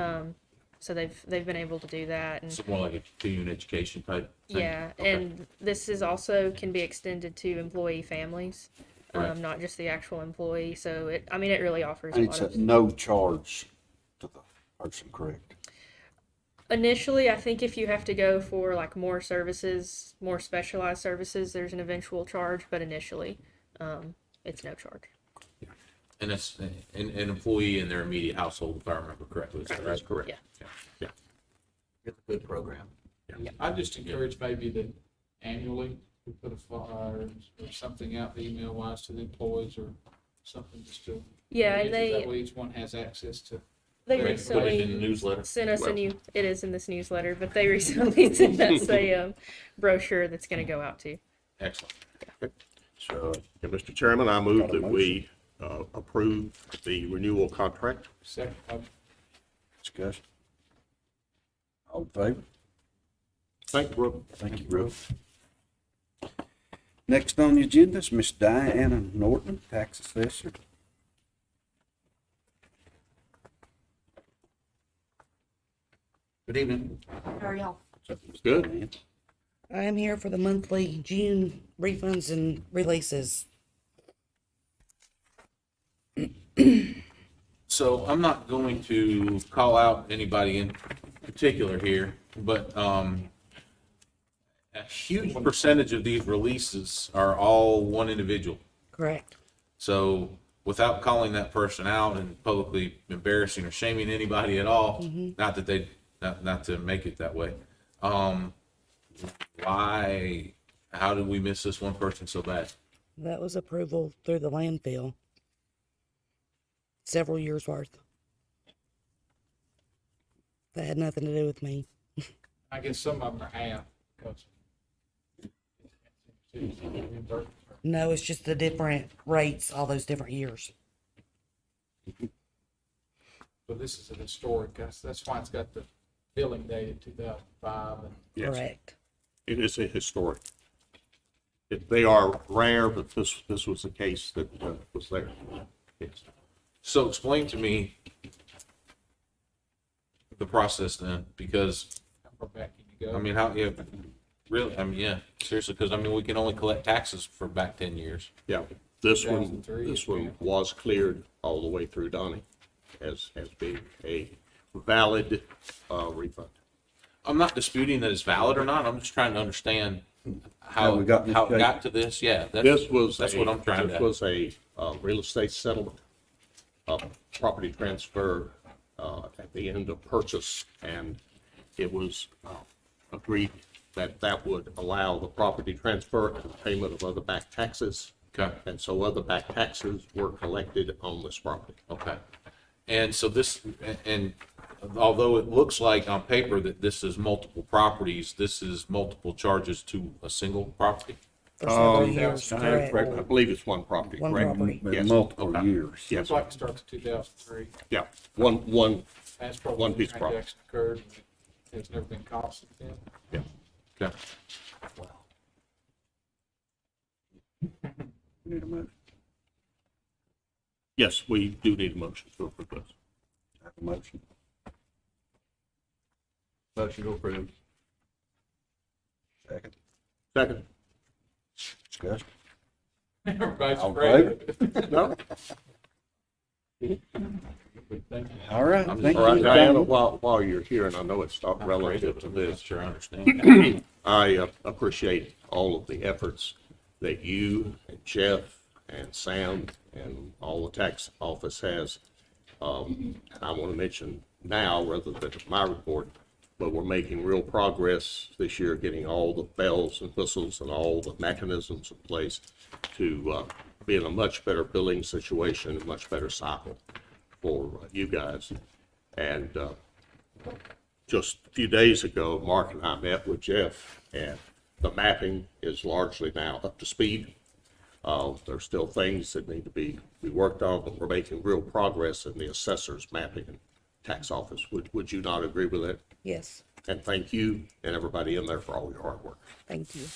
So they've been able to do that, and It's more like a continuing education type thing. yeah, Okay. and this is also can be extended to employee families, Right. not just the actual employee. So it really offers a And lot it's of. at no charge to the person, correct? Initially, I think if you have to go for like more services, more specialized services, there's an eventual charge, but initially, it's no charge. And it's an employee in their immediate household, if I remember correctly. Is that right? That's correct. Yeah. It's a good program. I just encourage maybe that annually we put a flyer or something out email wise to the employees or something just to. Yeah, and That way each one has access to. they Put it in the recently newsletter. sent us it is in this newsletter, but they recently sent us a brochure that's going to go out too. Excellent. So, And Mr. Chairman, I move Got a that we approve the renewal contract. Second, discussion. All in favor? Thank you, Brooke. Thank you, Brooke. Next on the agenda is Miss Diana Norton, tax assessor. Good evening. How are y'all? Good. I am here for the monthly June refunds and releases. So I'm not going to call out anybody in particular here, but a huge percentage of these releases are all one individual. Correct. So without calling that person out and publicly embarrassing or shaming anybody at all, not that they, not to make it that way. How did we miss this one person so bad? That was approval through the landfill. Several years worth. That had nothing to do with me. I guess some of them are half because. No, it's just the different rates, all those different years. But this is an historic, that's why it's got the billing date of 2005 and. Yes. Correct. It is a historic. They are rare, but this was a case that was there. Yes. So explain to me the process then, because How far back can you go? I mean, how, yeah, really, I mean, yeah, seriously, because I mean, we can only collect taxes for back 10 years. Yeah, this one 2003, yeah. was cleared all the way through Donnie as being a valid refund. I'm not disputing that it's valid or not. I'm just trying to understand How we got in this how it shape. got to this. Yeah, This was what I'm trying this to. was a real estate settlement, property transfer at the end of purchase, and it was agreed that would allow the property transfer and the payment of other back taxes. Okay. And so other back taxes were collected on this property. Okay. And so this, and although it looks like on paper that this is multiple properties, this is multiple charges to a single property. for several Um, years, I correct? believe it's one property, One correct? property. Yes. Multiple Okay. years. Yes, Looks like it starts in 2003. yeah, one, That's probably One when the piece of property. transaction occurred. And it's never been caught since then. yeah. Okay. Need a motion. Yes, we do need a motion to approve this. Have a motion. Motion to approve. Second. Second. Discussion. Everybody's All in afraid. No? All right. Thank All right, you. Diana, while you're here, and I know it's not relative to I'm this, sure I understand. I appreciate all of the efforts that you and Jeff and Sam and all the tax office has. And I want to mention now, rather than my report, but we're making real progress this year, getting all the bells and whistles and all the mechanisms in place to be in a much better billing situation, a much better cycle for you guys. And just a few days ago, Mark and I met with Jeff, and the mapping is largely now up to speed. There's still things that need to be worked on, but we're making real progress in the assessor's mapping and tax office. Would you not agree with that? Yes, And thank you and everybody in there for all your hard work. thank you.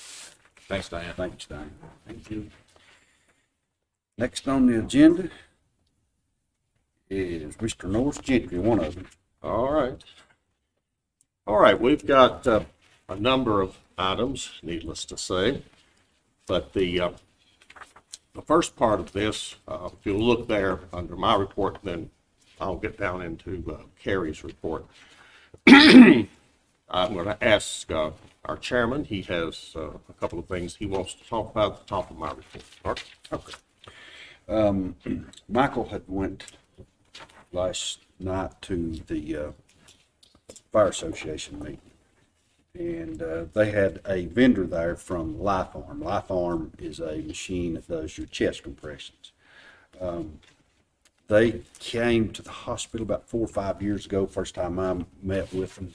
Thanks, Diane. Thanks, Diane. Thank you. Next on the agenda is Mr. Norris Gentry, one of them. All right. All right, we've got a number of items, needless to say, but the first part of this, if you'll look there under my report, then I'll get down into Carrie's report. I'm going to ask our chairman, he has a couple of things he wants to talk about at the top of my report. Mark? Okay. Michael had went last night to the Fire Association meeting. And they had a vendor there from Life-Arm. Life-Arm is a machine that does your chest compressions. They came to the hospital about 4 or 5 years ago, first time I met with them.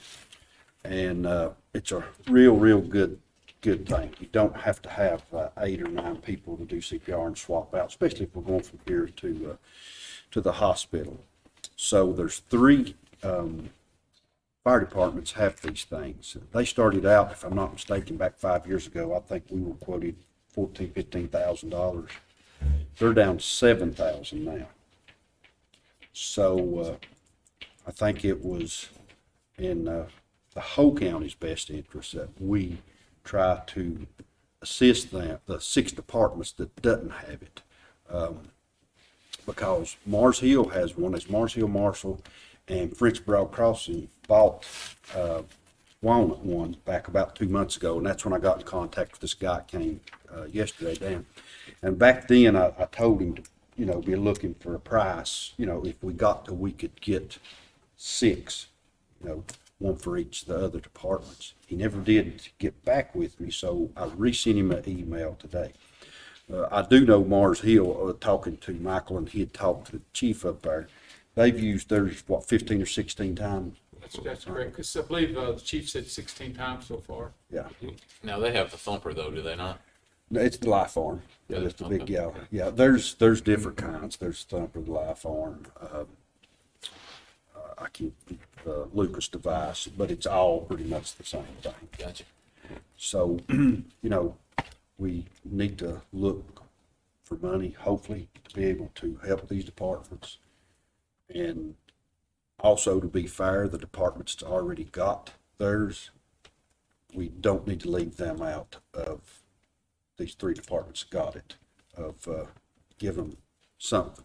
And it's a real good thing. You don't have to have 8 or 9 people to do CPR and swap out, especially if we're going from here to the hospital. So there's 3 fire departments have these things. They started out, if I'm not mistaken, back 5 years ago. I think we were quoted $14,000-15,000. They're down to $7,000 now. So I think it was in the whole county's best interest that we try to assist them, the 6 departments that doesn't have it. Because Mars Hill has one. It's Mars Hill Marshall, and French Broad Crossing bought Walnut one back about 2 months ago, and that's when I got in contact with this guy that came yesterday, Dan. And back then I told him to, be looking for a price, if we got to, we could get 6, one for each of the other departments. He never did get back with me, so I resent him an email today. I do know Mars Hill, talking to Michael, and he had talked to the chief up there. They've used theirs, 15 or 16 times? That's correct, because I believe the chief said 16 times so far. Yeah. Now, they have the thumper, though, do they not? No, it's the Life-Arm. Yeah, It's the big, okay. yeah. There's different kinds. There's Thumper, the Life-Arm, I keep the Lucas device, but it's all pretty much the same thing. Gotcha. So, we need to look for money, hopefully, to be able to help these departments. And also, to be fair, the departments that's already got theirs, we don't need to leave them out of these 3 departments that got it, of give them something.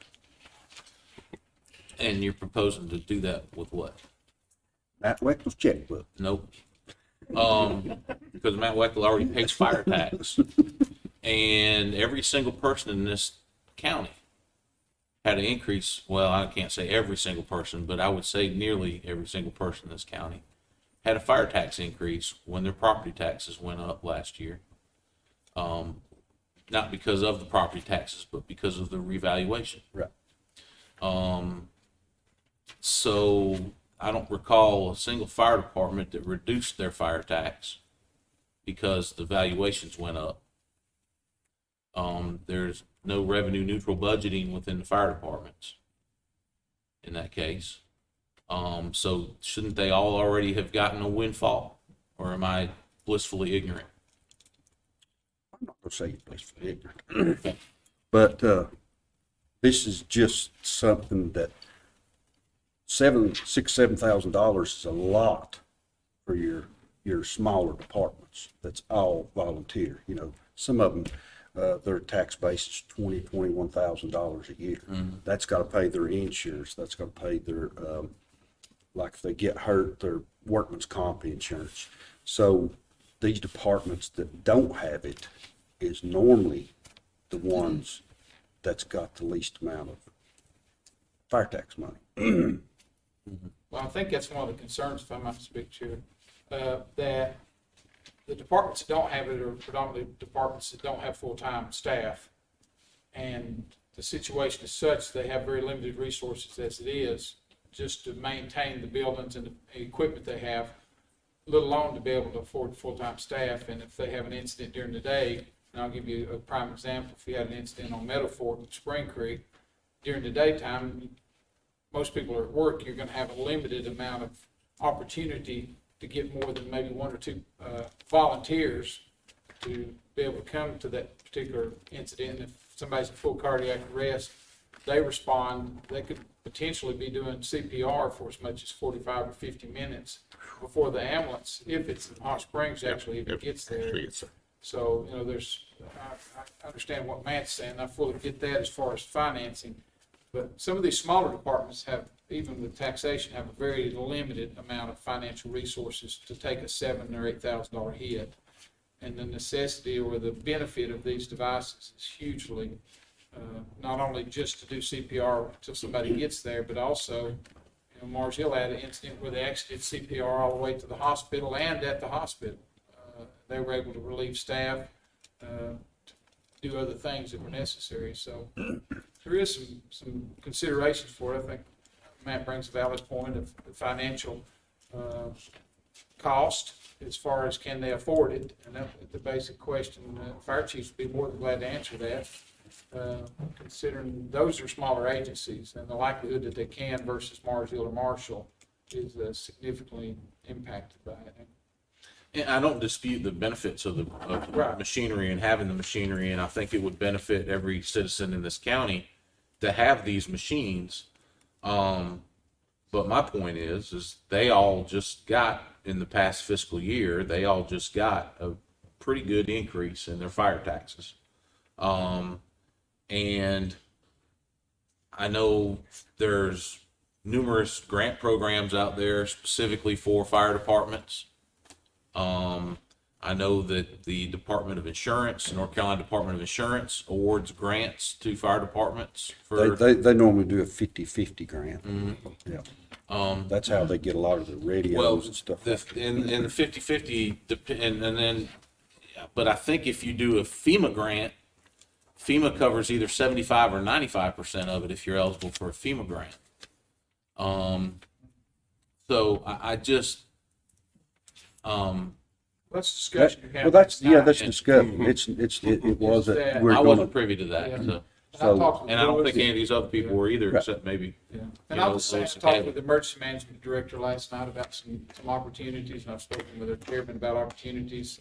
And you're proposing to do that with what? Matt Weckler's checkbook. Nope. Because Matt Weckler already pays fire tax. And every single person in this county had an increase. Well, I can't say every single person, but I would say nearly every single person in this county had a fire tax increase when their property taxes went up last year. Not because of the property taxes, but because of the revaluation. Right. So I don't recall a single fire department that reduced their fire tax because the valuations went up. There's no revenue neutral budgeting within the fire departments in that case. So shouldn't they all already have gotten a windfall, or am I blissfully ignorant? I'm not gonna say you're blissfully ignorant. But, this is just something that $7,000 is a lot for your smaller departments. That's all volunteer, you know. Some of them, their tax base is $21,000 a year. That's gotta pay their insurance, that's gotta pay their, like if they get hurt, their workman's comp insurance. So these departments that don't have it is normally the ones that's got the least amount of fire tax money. Well, I think that's one of the concerns, if I might speak, Chair, that the departments that don't have it are predominantly departments that don't have full-time staff. And the situation is such, they have very limited resources as it is, just to maintain the buildings and the equipment they have, let alone to be able to afford full-time staff. And if they have an incident during the day, and I'll give you a prime example, if you had an incident on Meadow Fork and Spring Creek, during the daytime, most people are at work, you're gonna have a limited amount of opportunity to get more than maybe one or two volunteers to be able to come to that particular incident. If somebody's in full cardiac arrest, they respond, they could potentially be doing CPR for as much as 45 or 50 minutes before the ambulance, if it's in Hot Springs, actually even gets there. So, you know, I understand what Matt's saying, I fully get that as far as financing, but some of these smaller departments have, even with taxation, have a very limited amount of financial resources to take a $7,000 or $8,000 hit. And the necessity or the benefit of these devices is hugely, not only just to do CPR until somebody gets there, but also, you know, Mars Hill had an incident where they actually did CPR all the way to the hospital and at the hospital. They were able to relieve staff, do other things that were necessary. So there is some considerations for it. I think Matt brings a valid point of the financial cost as far as can they afford it. And that's the basic question. Fire chiefs would be more than glad to answer that, considering those are smaller agencies and the likelihood that they can versus Mars Hill or Marshall is significantly impacted by it. And I don't dispute the benefits of the Right. machinery and having the machinery, and I think it would benefit every citizen in this county to have these machines. But my point is they all just got, in the past fiscal year, they all just got a pretty good increase in their fire taxes. And I know there's numerous grant programs out there specifically for fire departments. I know that the Department of Insurance, North Carolina Department of Insurance, awards grants to fire departments for. They normally do a 50-50 grant. Mm-hmm. Yeah. That's how they get a lot of the radios and stuff. And the 50-50, and then, but I think if you do a FEMA grant, FEMA covers either 75 or 95% of it if you're eligible for a FEMA grant. So I just, That's discussion you're having. Well, that's tonight. discussion. It was that we're I gonna. wasn't privy to that. Yeah. So, And and I don't think Louis- any of these other people were either, Right. except maybe. Yeah, You and know, I was saying, I Louis and talked Kevin. with the emergency management director last night about some opportunities, and I've spoken with our chairman about opportunities.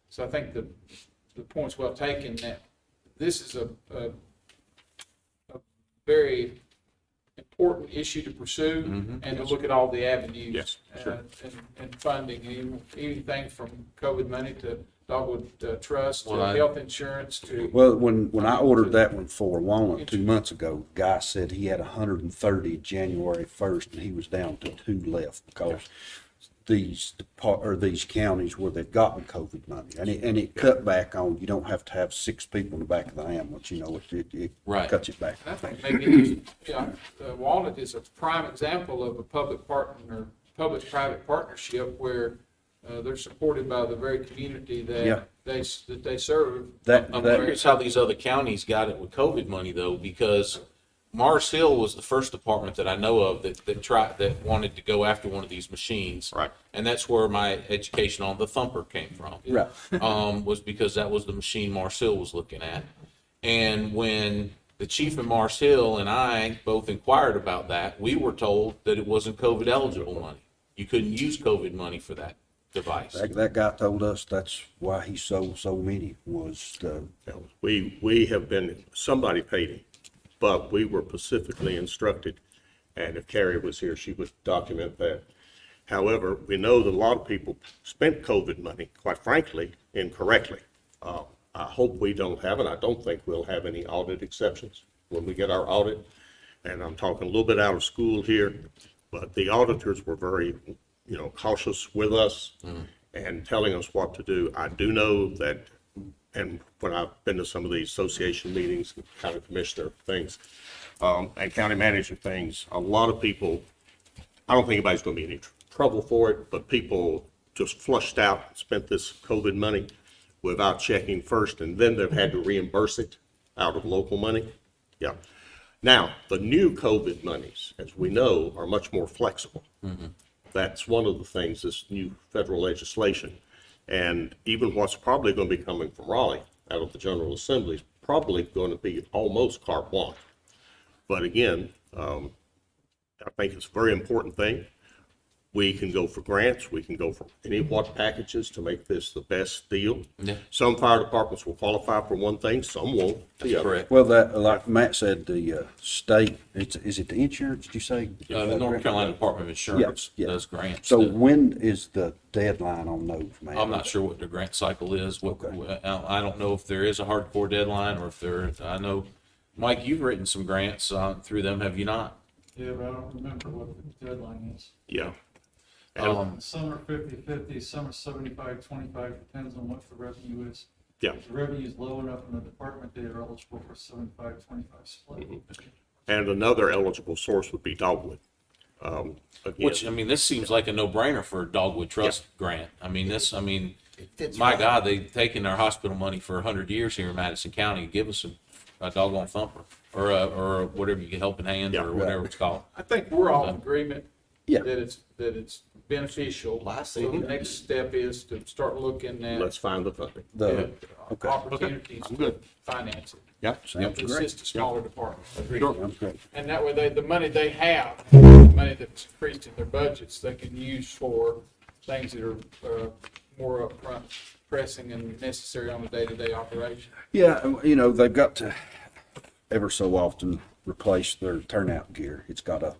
So I think the point's well taken that this is a very important issue to pursue and to look at all the avenues. Yes, sure. And funding, anything from COVID money to Dogwood Trust, to Well, health insurance, to. Well, when I ordered that one for Walnut 2 months ago, the guy said he had 130 January 1st, and he was down to 2 left because these counties where they've gotten COVID money, and it cut back on. You don't have to have 6 people in the back of the ambulance. You know, it Right. cuts it back. I think maybe, Walnut is a prime example of a public-private partnership where they're supported by the very community Yeah. that they serve. I'm curious how these other counties got it with COVID money though, because Mars Hill was the first department that I know of that wanted to go after one of these machines. Right. And that's where my education on the thumper came from. Right. Was because that was the machine Mars Hill was looking at. And when the chief in Mars Hill and I both inquired about that, we were told that it wasn't COVID eligible money. You couldn't use COVID money for that device. That guy told us that's why he sold so many was the, We have been, somebody paid him, but we were specifically instructed, and if Carrie was here, she would document that. However, we know that a lot of people spent COVID money, quite frankly, incorrectly. I hope we don't have, and I don't think we'll have any audit exceptions when we get our audit. And I'm talking a little bit out of school here, but the auditors were very, cautious with us and telling us what to do. I do know that, and when I've been to some of these association meetings, county commissioner things, and county manager things, a lot of people, I don't think anybody's going to be in any trouble for it, but people just flushed out and spent this COVID money without checking first, and then they've had to reimburse it out of local money. Yeah. Now, the new COVID monies, as we know, are much more flexible. That's one of the things, this new federal legislation. And even what's probably going to be coming from Raleigh out of the General Assembly is probably going to be almost carte blanche. But again, I think it's a very important thing. We can go for grants. We can go for any what packages to make this the best deal. Yeah. Some fire departments will qualify for one thing, some won't. That's correct. well, that, like Matt said, the state, is it the insurance, did you say? The North Carolina Department of Insurance Yeah, yeah. does grants. So too. when is the deadline on those, man? I'm not sure what their grant cycle is. I don't know if there is a hardcore deadline or if there, I know, Mike, you've written some grants through them, have you not? Yeah, but I don't remember what the deadline is. Yeah. Some are 50-50, some are 75-25, depends on what the revenue is. Yeah. If the revenue is low enough in the department, they are eligible for 75-25 split. And another eligible source would be Dogwood. Again, Which, I mean, this seems like a no-brainer for a Dogwood Trust grant. I mean, my God, they've taken our hospital money for 100 years here in Madison County. Give us a doggone thumper or whatever you get, helping hand or whatever it's called. I think we're all in agreement Yeah. that it's beneficial. So the next step is to start looking at let's find the funding. opportunities I'm good. to finance it. Yeah. Sounds To great. assist a smaller department. Sounds great. And that way, the money they have, the money that's increased in their budgets, they can use for things that are more upfront, pressing and necessary on a day-to-day operation. Yeah, they've got to ever so often replace their turnout gear. It's got a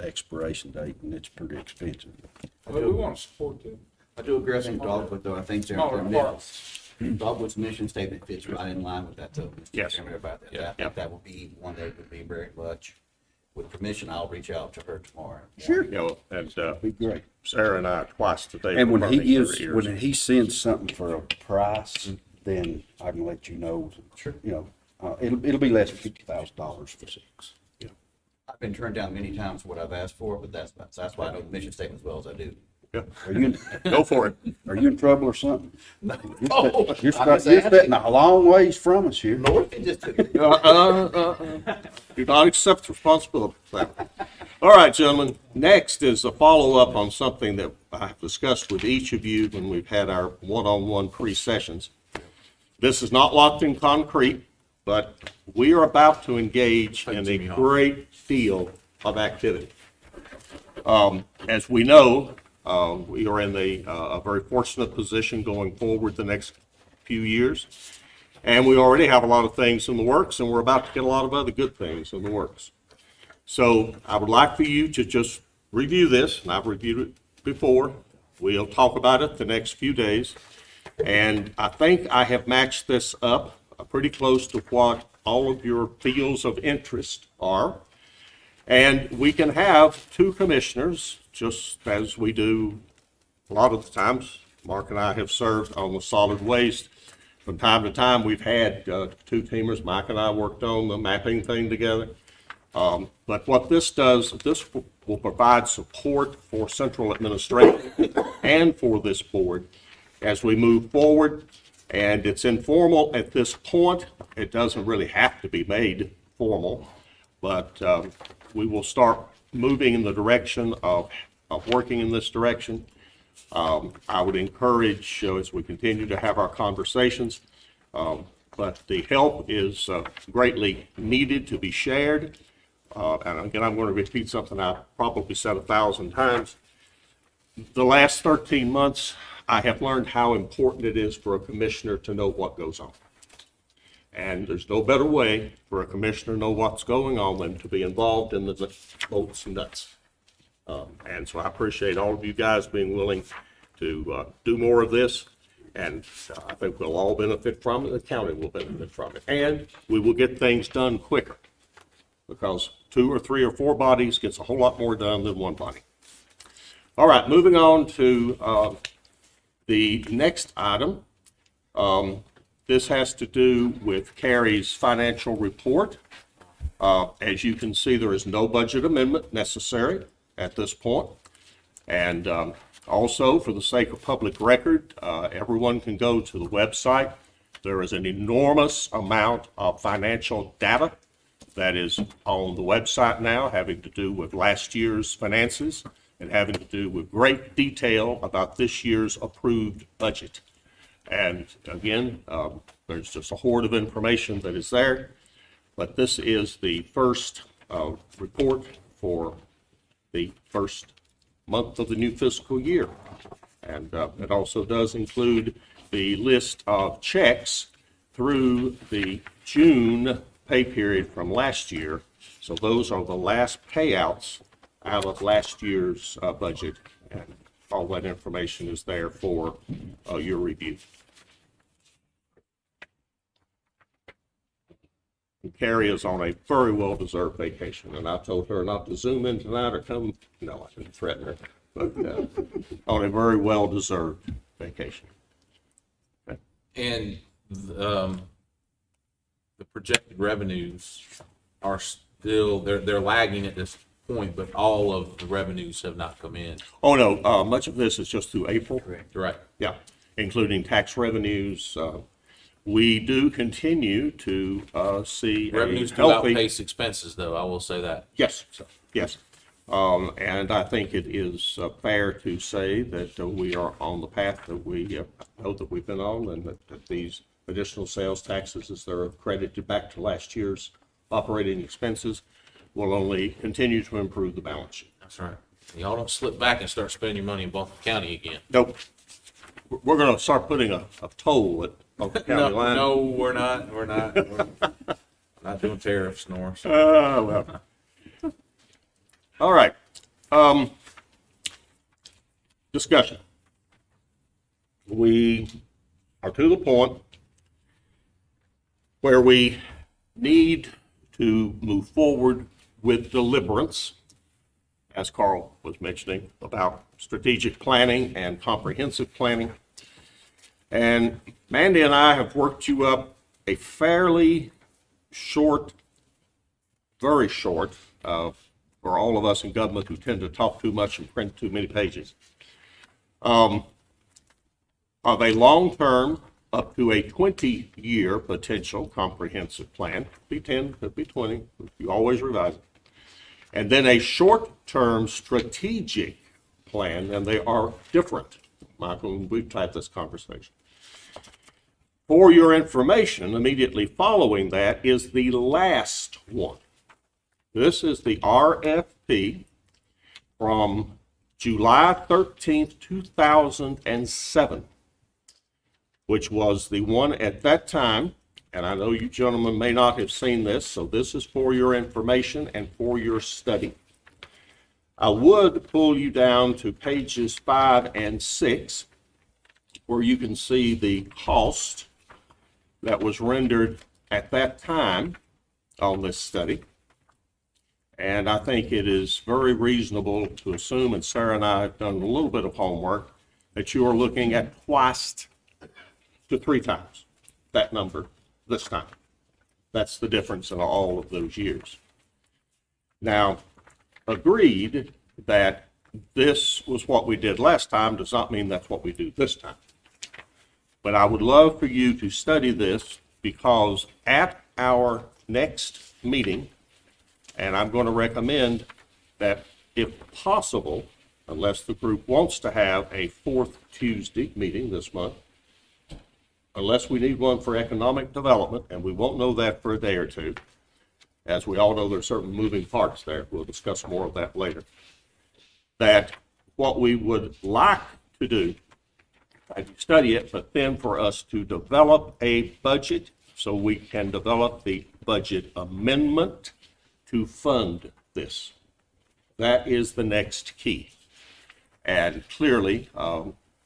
expiration date and it's pretty expensive. But we want to support them. I do agree with Dogwood, though. I think Smaller Dogwood's mission statement fits right in line with that, too. Mr. Yes. Chairman, about that. Yeah. I think that would be one that would be very much, with permission, I'll reach out to her tomorrow. Sure. And Be great. Sarah and I twice today. And were when he burning their gives, ears. when he sends something for a price, then I can let you know. Sure. It'll be less than $50,000 for 6. I've been turned down many times for what I've asked for, but that's why I know the mission statement as well as I do. Yeah. Are you Go for it. are you in trouble or something? No, You're I'm just sitting a long ways from us here. North, it just took me. Do not accept responsibility for that. All right, gentlemen. Next is a follow-up on something that I've discussed with each of you when we've had our one-on-one pre-sessions. This is not locked in concrete, but we are about to engage in a great deal of activity. As we know, we are in a very fortunate position going forward the next few years. And we already have a lot of things in the works, and we're about to get a lot of other good things in the works. So I would like for you to just review this, and I've reviewed it before. We'll talk about it the next few days. And I think I have matched this up pretty close to what all of your fields of interest are. And we can have 2 commissioners, just as we do a lot of the times. Mark and I have served on the solid waste. From time to time, we've had 2 teamers. Mike and I worked on the mapping thing together. But what this does, this will provide support for central administration and for this board as we move forward. And it's informal at this point. It doesn't really have to be made formal, but we will start moving in the direction of working in this direction. I would encourage, as we continue to have our conversations, I but the help is greatly needed to be shared. And again, I'm going to repeat something I've probably said 1,000 times. The last 13 months, I have learned how important it is for a commissioner to know what goes on. And there's no better way for a commissioner to know what's going on than to be involved in the bolts and nuts. And so I appreciate all of you guys being willing to do more of this. And I think we'll all benefit from it. The county will benefit from it. And we will get things done quicker, because 2 or 3 or 4 bodies gets a whole lot more done than 1 body. All right, moving on to the next item. This has to do with Carrie's financial report. As you can see, there is no budget amendment necessary at this point. And also, for the sake of public record, everyone can go to the website. There is an enormous amount of financial data that is on the website now, having to do with last year's finances and having to do with great detail about this year's approved budget. And again, there's just a hoard of information that is there, but this is the first report for the first month of the new fiscal year. And it also does include the list of checks through the June pay period from last year. So those are the last payouts out of last year's budget, and all that information is there for your review. And Carrie is on a very well-deserved vacation, and I told her not to Zoom in tonight or come. No, I didn't threaten her, but on a very well-deserved vacation. Okay. And the projected revenues are still, they're lagging at this point, but all of the revenues have not come in. Oh, no, much of this is just through April. Right. Yeah, including tax revenues. We do continue to see Revenues a do healthy... outpace expenses, though, I will say that. Yes, yes. And I think it is fair to say that we are on the path that we know that we've been on, and that these additional sales taxes, as they're credited back to last year's operating expenses, will only continue to improve the balance sheet. That's right. Y'all don't slip back and start spending your money in Baldwin County again. Nope. We're going to start putting a toll at Baldwin County line. No, we're not. We're not doing tariffs, Norris. Well. All right. Discussion. We are to the point where we need to move forward with deliberance, as Carl was mentioning, about strategic planning and comprehensive planning. And Mandy and I have worked you up a fairly short, very short, for all of us in government who tend to talk too much and print too many pages, of a long-term, up to a 20-year potential comprehensive plan. Could be 10, could be 20, you always revise it. And then a short-term strategic plan, and they are different. Michael, we've had this conversation. For your information, immediately following that is the last one. This is the RFP from July 13th, 2007, which was the one at that time, and I know you gentlemen may not have seen this, so this is for your information and for your study. I would pull you down to pages 5 and 6, where you can see the cost that was rendered at that time on this study. And I think it is very reasonable to assume, and Sarah and I have done a little bit of homework, that you are looking at twice to 3 times that number this time. That's the difference in all of those years. Now, agreed that this was what we did last time does not mean that's what we do this time. But I would love for you to study this, because at our next meeting, and I'm going to recommend that if possible, unless the group wants to have a 4th Tuesday meeting this month, unless we need one for economic development, and we won't know that for a day or two. As we all know, there's certain moving parts there. We'll discuss more of that later. That what we would like to do, I study it, but then for us to develop a budget so we can develop the budget amendment to fund this. That is the next key. And clearly,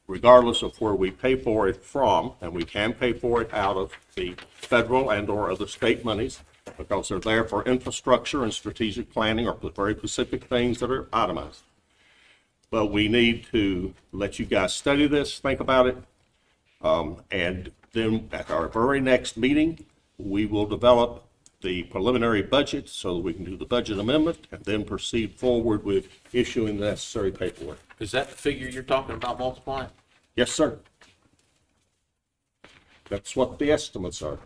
regardless of where we pay for it from, and we can pay for it out of the federal and or other state monies, because they're there for infrastructure and strategic planning or very specific things that are itemized. But we need to let you guys study this, think about it, and then at our very next meeting, we will develop the preliminary budget so that we can do the budget amendment and then proceed forward with issuing the necessary paperwork. Is that the figure you're talking about multiplying? Yes, sir. That's what the estimates are.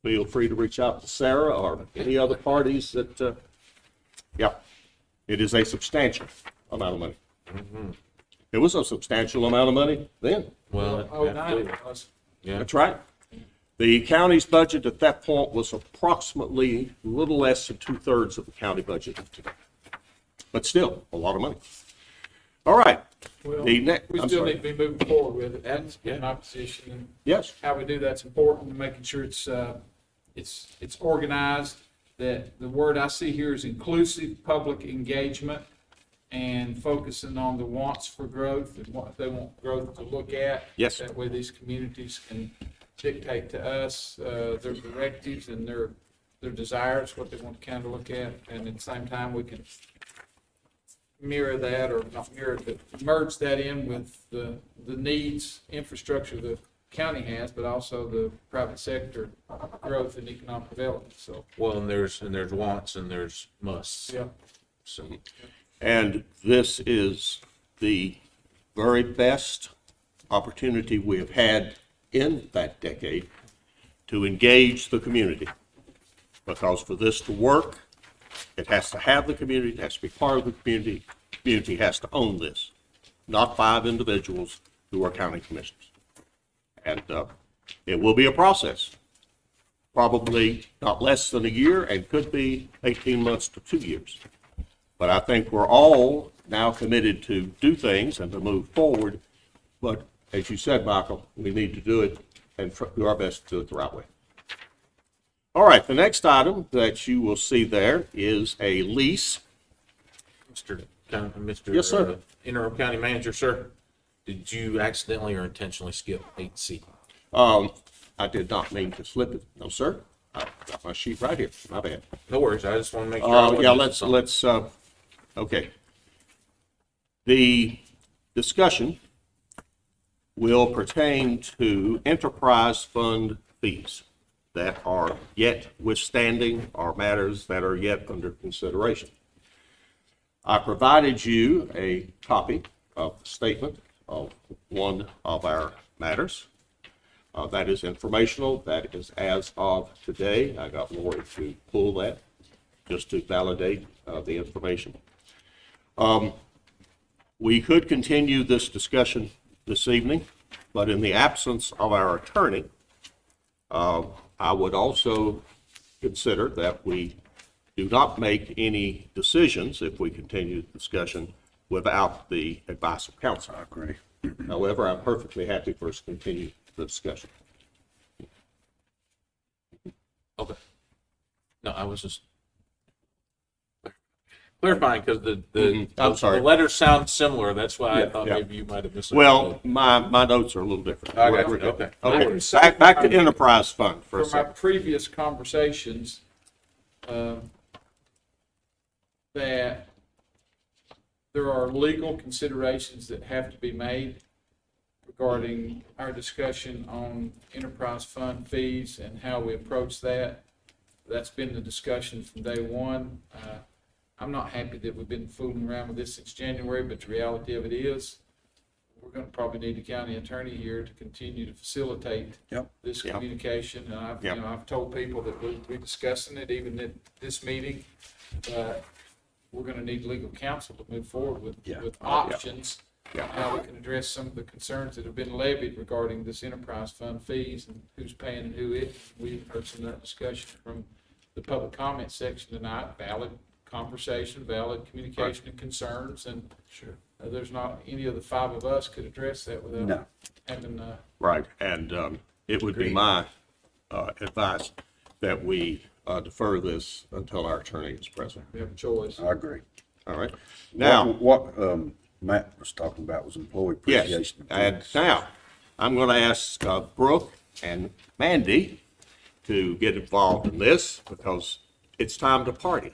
Feel free to reach out to Sarah or any other parties that, yeah, it is a substantial amount of money. It was a substantial amount of money then. Well, Oh, nine it was. yeah. That's right. The county's budget at that point was approximately a little less than 2/3 of the county budget today. But still, a lot of money. All right. Well, The we I'm still sorry. need to be moving forward with it. That's been my position, and Yes. how we do that's important, and making sure it's organized. That the word I see here is inclusive public engagement, and focusing on the wants for growth and what they want growth to look at. Yes. That way these communities can dictate to us, their directives and their desires, what they want to kind of look at, and at the same time, we can mirror that, or not mirror, but merge that in with the needs, infrastructure the county has, but also the private sector growth and economic development, so, Well, and there's wants and there's musts. yeah. So, And this is the very best opportunity we have had in that decade to engage the community. Because for this to work, it has to have the community, it has to be part of the community. Community has to own this, not 5 individuals who are county commissioners. And it will be a process, probably not less than a year, and could be 18 months to 2 years. But I think we're all now committed to do things and to move forward. But as you said, Michael, we need to do it and do our best to do it the right way. All right, the next item that you will see there is a lease. Mr. Yes, sir. Interim County Manager, sir, did you accidentally or intentionally skip 8C? I did not mean to slip it. No, sir. I've got my sheet right here. My bad. No worries, I just want to make sure. I wasn't Yeah, missing something. okay. The discussion will pertain to enterprise fund fees that are yet withstanding or matters that are yet under consideration. I provided you a copy of the statement of one of our matters. That is informational. That is as of today. I got Lori to pull that just to validate the information. We could continue this discussion this evening, but in the absence of our attorney, I would also consider that we do not make any decisions if we continue the discussion without the advice of counsel. I agree. However, I'm perfectly happy for us to continue the discussion. Okay. No, I was just clarifying because I'm sorry. the letters sound similar. That's why I thought yeah. maybe you might have misunderstood. Well, my notes are a little different. I got you. Okay. Okay, back to enterprise fund for a From our second. previous conversations, that there are legal considerations that have to be made regarding our discussion on enterprise fund fees and how we approach that. That's been the discussion from day one. I'm not happy that we've been fooling around with this since January, but the reality of it is, we're gonna probably need the county attorney here to continue to facilitate this Yep. communication. And I've, Yep. I've told people that we'll be discussing it even at this meeting, but we're gonna need legal counsel to move forward with Yeah. options how we can address some of the concerns that have been levied regarding this enterprise fund fees and who's paying and who isn't. We've heard some of that discussion from the public comment section tonight, valid conversation, valid communication and concerns, and there's not any of the five of us could address that without No. having, Right, and it would be my advice that we defer this until our attorney is present. we have a choice. I agree. All right? Now, What Matt was talking about was employee yes, appreciation. and now, I'm going to ask Brooke and Mandy to get involved in this because it's time to party.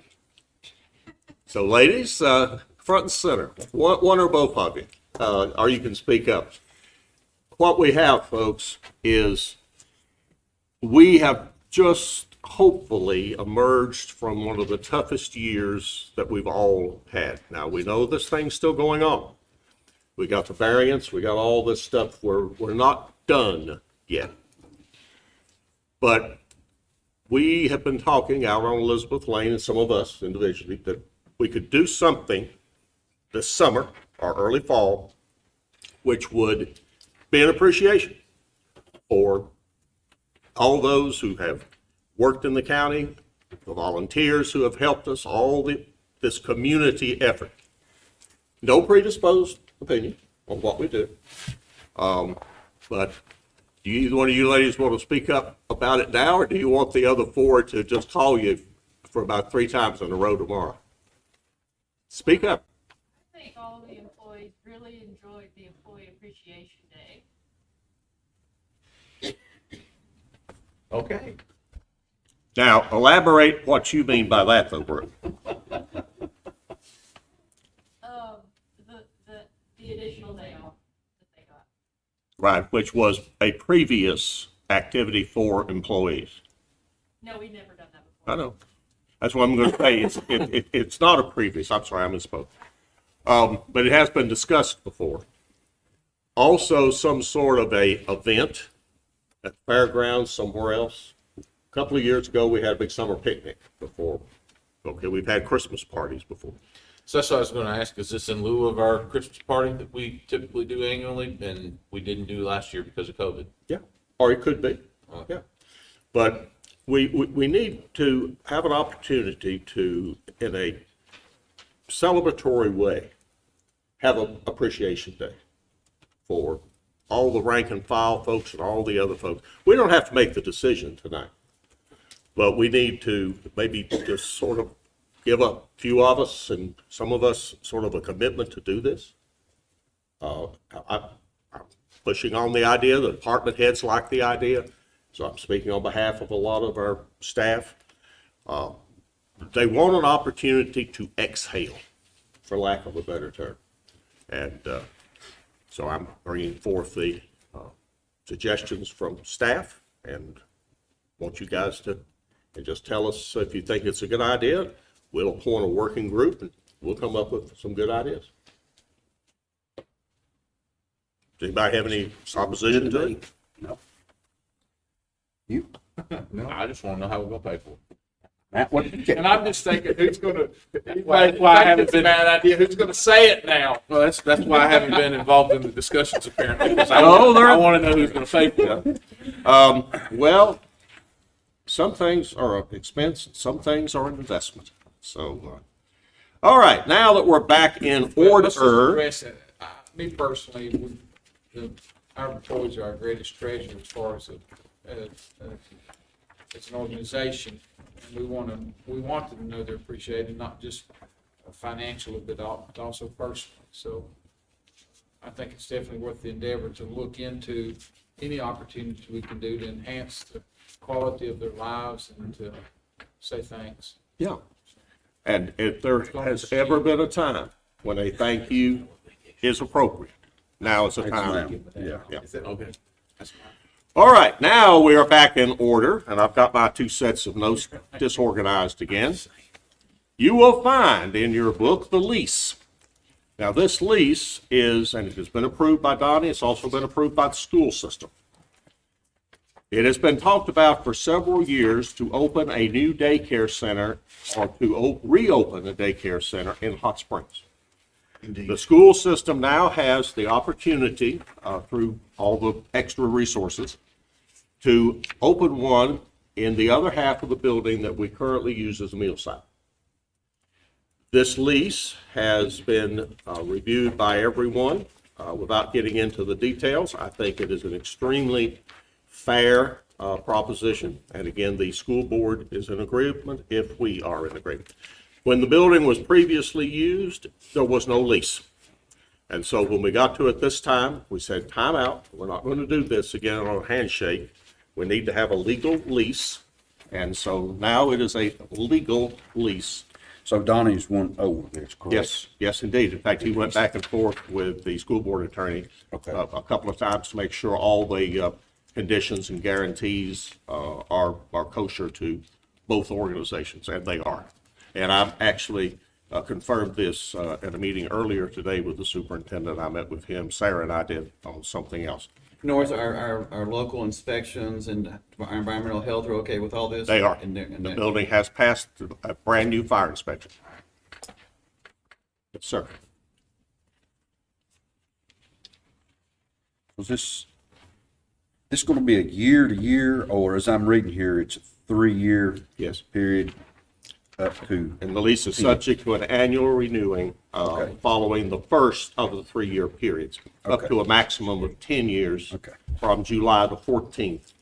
So ladies, front and center, one or both of you, or you can speak up. What we have, folks, is we have just hopefully emerged from one of the toughest years that we've all had. Now, we know this thing's still going on. We got the variants, we got all this stuff. We're not done yet. But we have been talking out on Elizabeth Lane and some of us individually that we could do something this summer or early fall, which would be an appreciation for all those who have worked in the county, the volunteers who have helped us, this community effort. No predisposed opinion on what we do. But do either one of you ladies want to speak up about it now, or do you want the other four to just call you for about 3 times in a row tomorrow? Speak up. I think all of the employees really enjoyed the Employee Appreciation Day. Okay. Now, elaborate what you mean by that, though, Brooke. The additional day off that they got. Right, which was a previous activity for employees. No, we've never done that before. I know. That's what I'm going to say. It's not a previous. I'm sorry, I misspoke. But it has been discussed before. Also, some sort of a event at the fairgrounds somewhere else. A couple of years ago, we had a big summer picnic before. Okay, we've had Christmas parties before. So that's what I was going to ask. Is this in lieu of our Christmas party that we typically do annually and we didn't do last year because of COVID? Yeah, or it could be. Yeah, but we need to have an opportunity to, in a celebratory way, have an appreciation day for all the rank and file folks and all the other folks. We don't have to make the decision tonight, but we need to maybe just sort of give a few of us and some of us sort of a commitment to do this. I'm pushing on the idea, the department heads like the idea, so I'm speaking on behalf of a lot of our staff. They want an opportunity to exhale, for lack of a better term. And so I'm bringing forth the suggestions from staff and want you guys to just tell us if you think it's a good idea. We'll appoint a working group and we'll come up with some good ideas. Does anybody have any opposition to it? No. You? No. I just want to know how we're going to pay for it. Matt, what did you get? And I'm just thinking, who's gonna, why I haven't been, a bad idea, who's gonna say it now? Well, that's why I haven't been involved in the discussions apparently, because I Oh, there- want to know who's going to pay for it. Well, some things are an expense, some things are an investment. So, all right, now that we're back in Let's just order, address it. Me personally, our employees are our greatest treasure as far as it's an organization. We want them to know they're appreciated, not just financially, but also personally. So I think it's definitely worth the endeavor to look into any opportunity we can do to enhance the quality of their lives and to say thanks. yeah. And if there has ever been a time when a thank you is appropriate, now is the time. Yeah. Yeah. Okay. All right, now we are back in order, and I've got my 2 sets of notes disorganized again. You will find in your book the lease. Now, this lease is, and it has been approved by Donnie, it's also been approved by the school system. It has been talked about for several years to open a new daycare center or to reopen a daycare center in Hot Springs. The school system now has the opportunity, through all the extra resources, to open one in the other half of the building that we currently use as a meal site. This lease has been reviewed by everyone. Without getting into the details, I think it is an extremely fair proposition. And again, the school board is in agreement if we are in agreement. When the building was previously used, there was no lease. And so when we got to it this time, we said, time out. We're not going to do this again on a handshake. We need to have a legal lease. And so now it is a legal lease. So Donnie's won over this, correct? Yes, yes, indeed. In fact, he went back and forth with the school board attorney Okay. a couple of times to make sure all the conditions and guarantees are kosher to both organizations, and they are. And I've actually confirmed this at a meeting earlier today with the superintendent. I met with him. Sarah and I did on something else. North, our local inspections and our environmental health are okay with all this? They are. And The building has passed a brand-new fire inspection. Yes, sir. Was this going to be a year to year, or as I'm reading here, it's a 3-year Yes. period up to? And the lease is subject to an annual renewing Okay. following the first of the 3-year periods, up Okay. to a maximum of 10 years Okay. from July the 14th.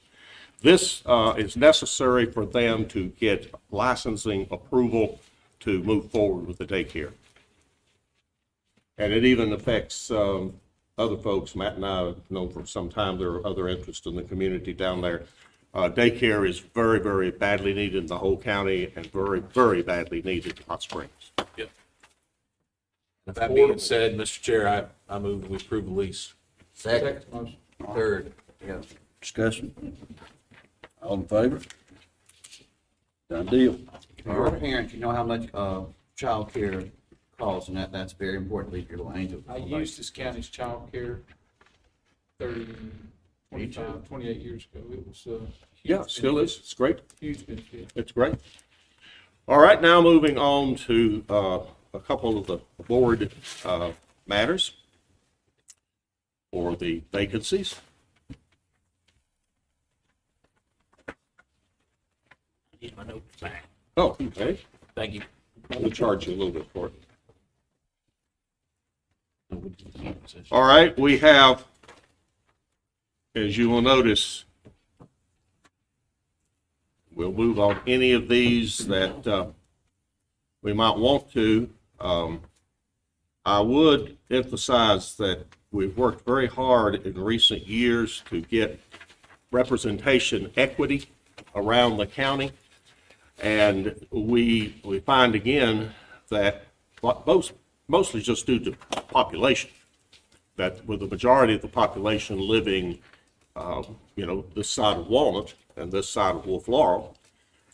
This is necessary for them to get licensing approval to move forward with the daycare. And it even affects other folks. Matt and I have known for some time there are other interests in the community down there. Daycare is very, very badly needed in the whole county and very, very badly needed in Hot Springs. Yep. That being said, Mr. Chair, I move we approve the lease. Second, Motion. third, yeah. Discussion? All in favor? Done deal. If you're a parent, you know how much childcare costs, and that's very important. Leave your little angel. I used this county's child care 25, 28 years ago. It was Yeah, it still is. It's great. huge benefit. It's great. All right, now moving on to a couple of the board matters or the vacancies. Get my notes back. Oh, okay. Thank you. We'll charge you a little bit for it. All right, we have, as you will notice, we'll move on any of these that we might want to. I would emphasize that we've worked very hard in recent years to get representation equity around the county. And we find again that mostly just due to population, that with the majority of the population living, this side of Walnut and this side of Wolf Laurel,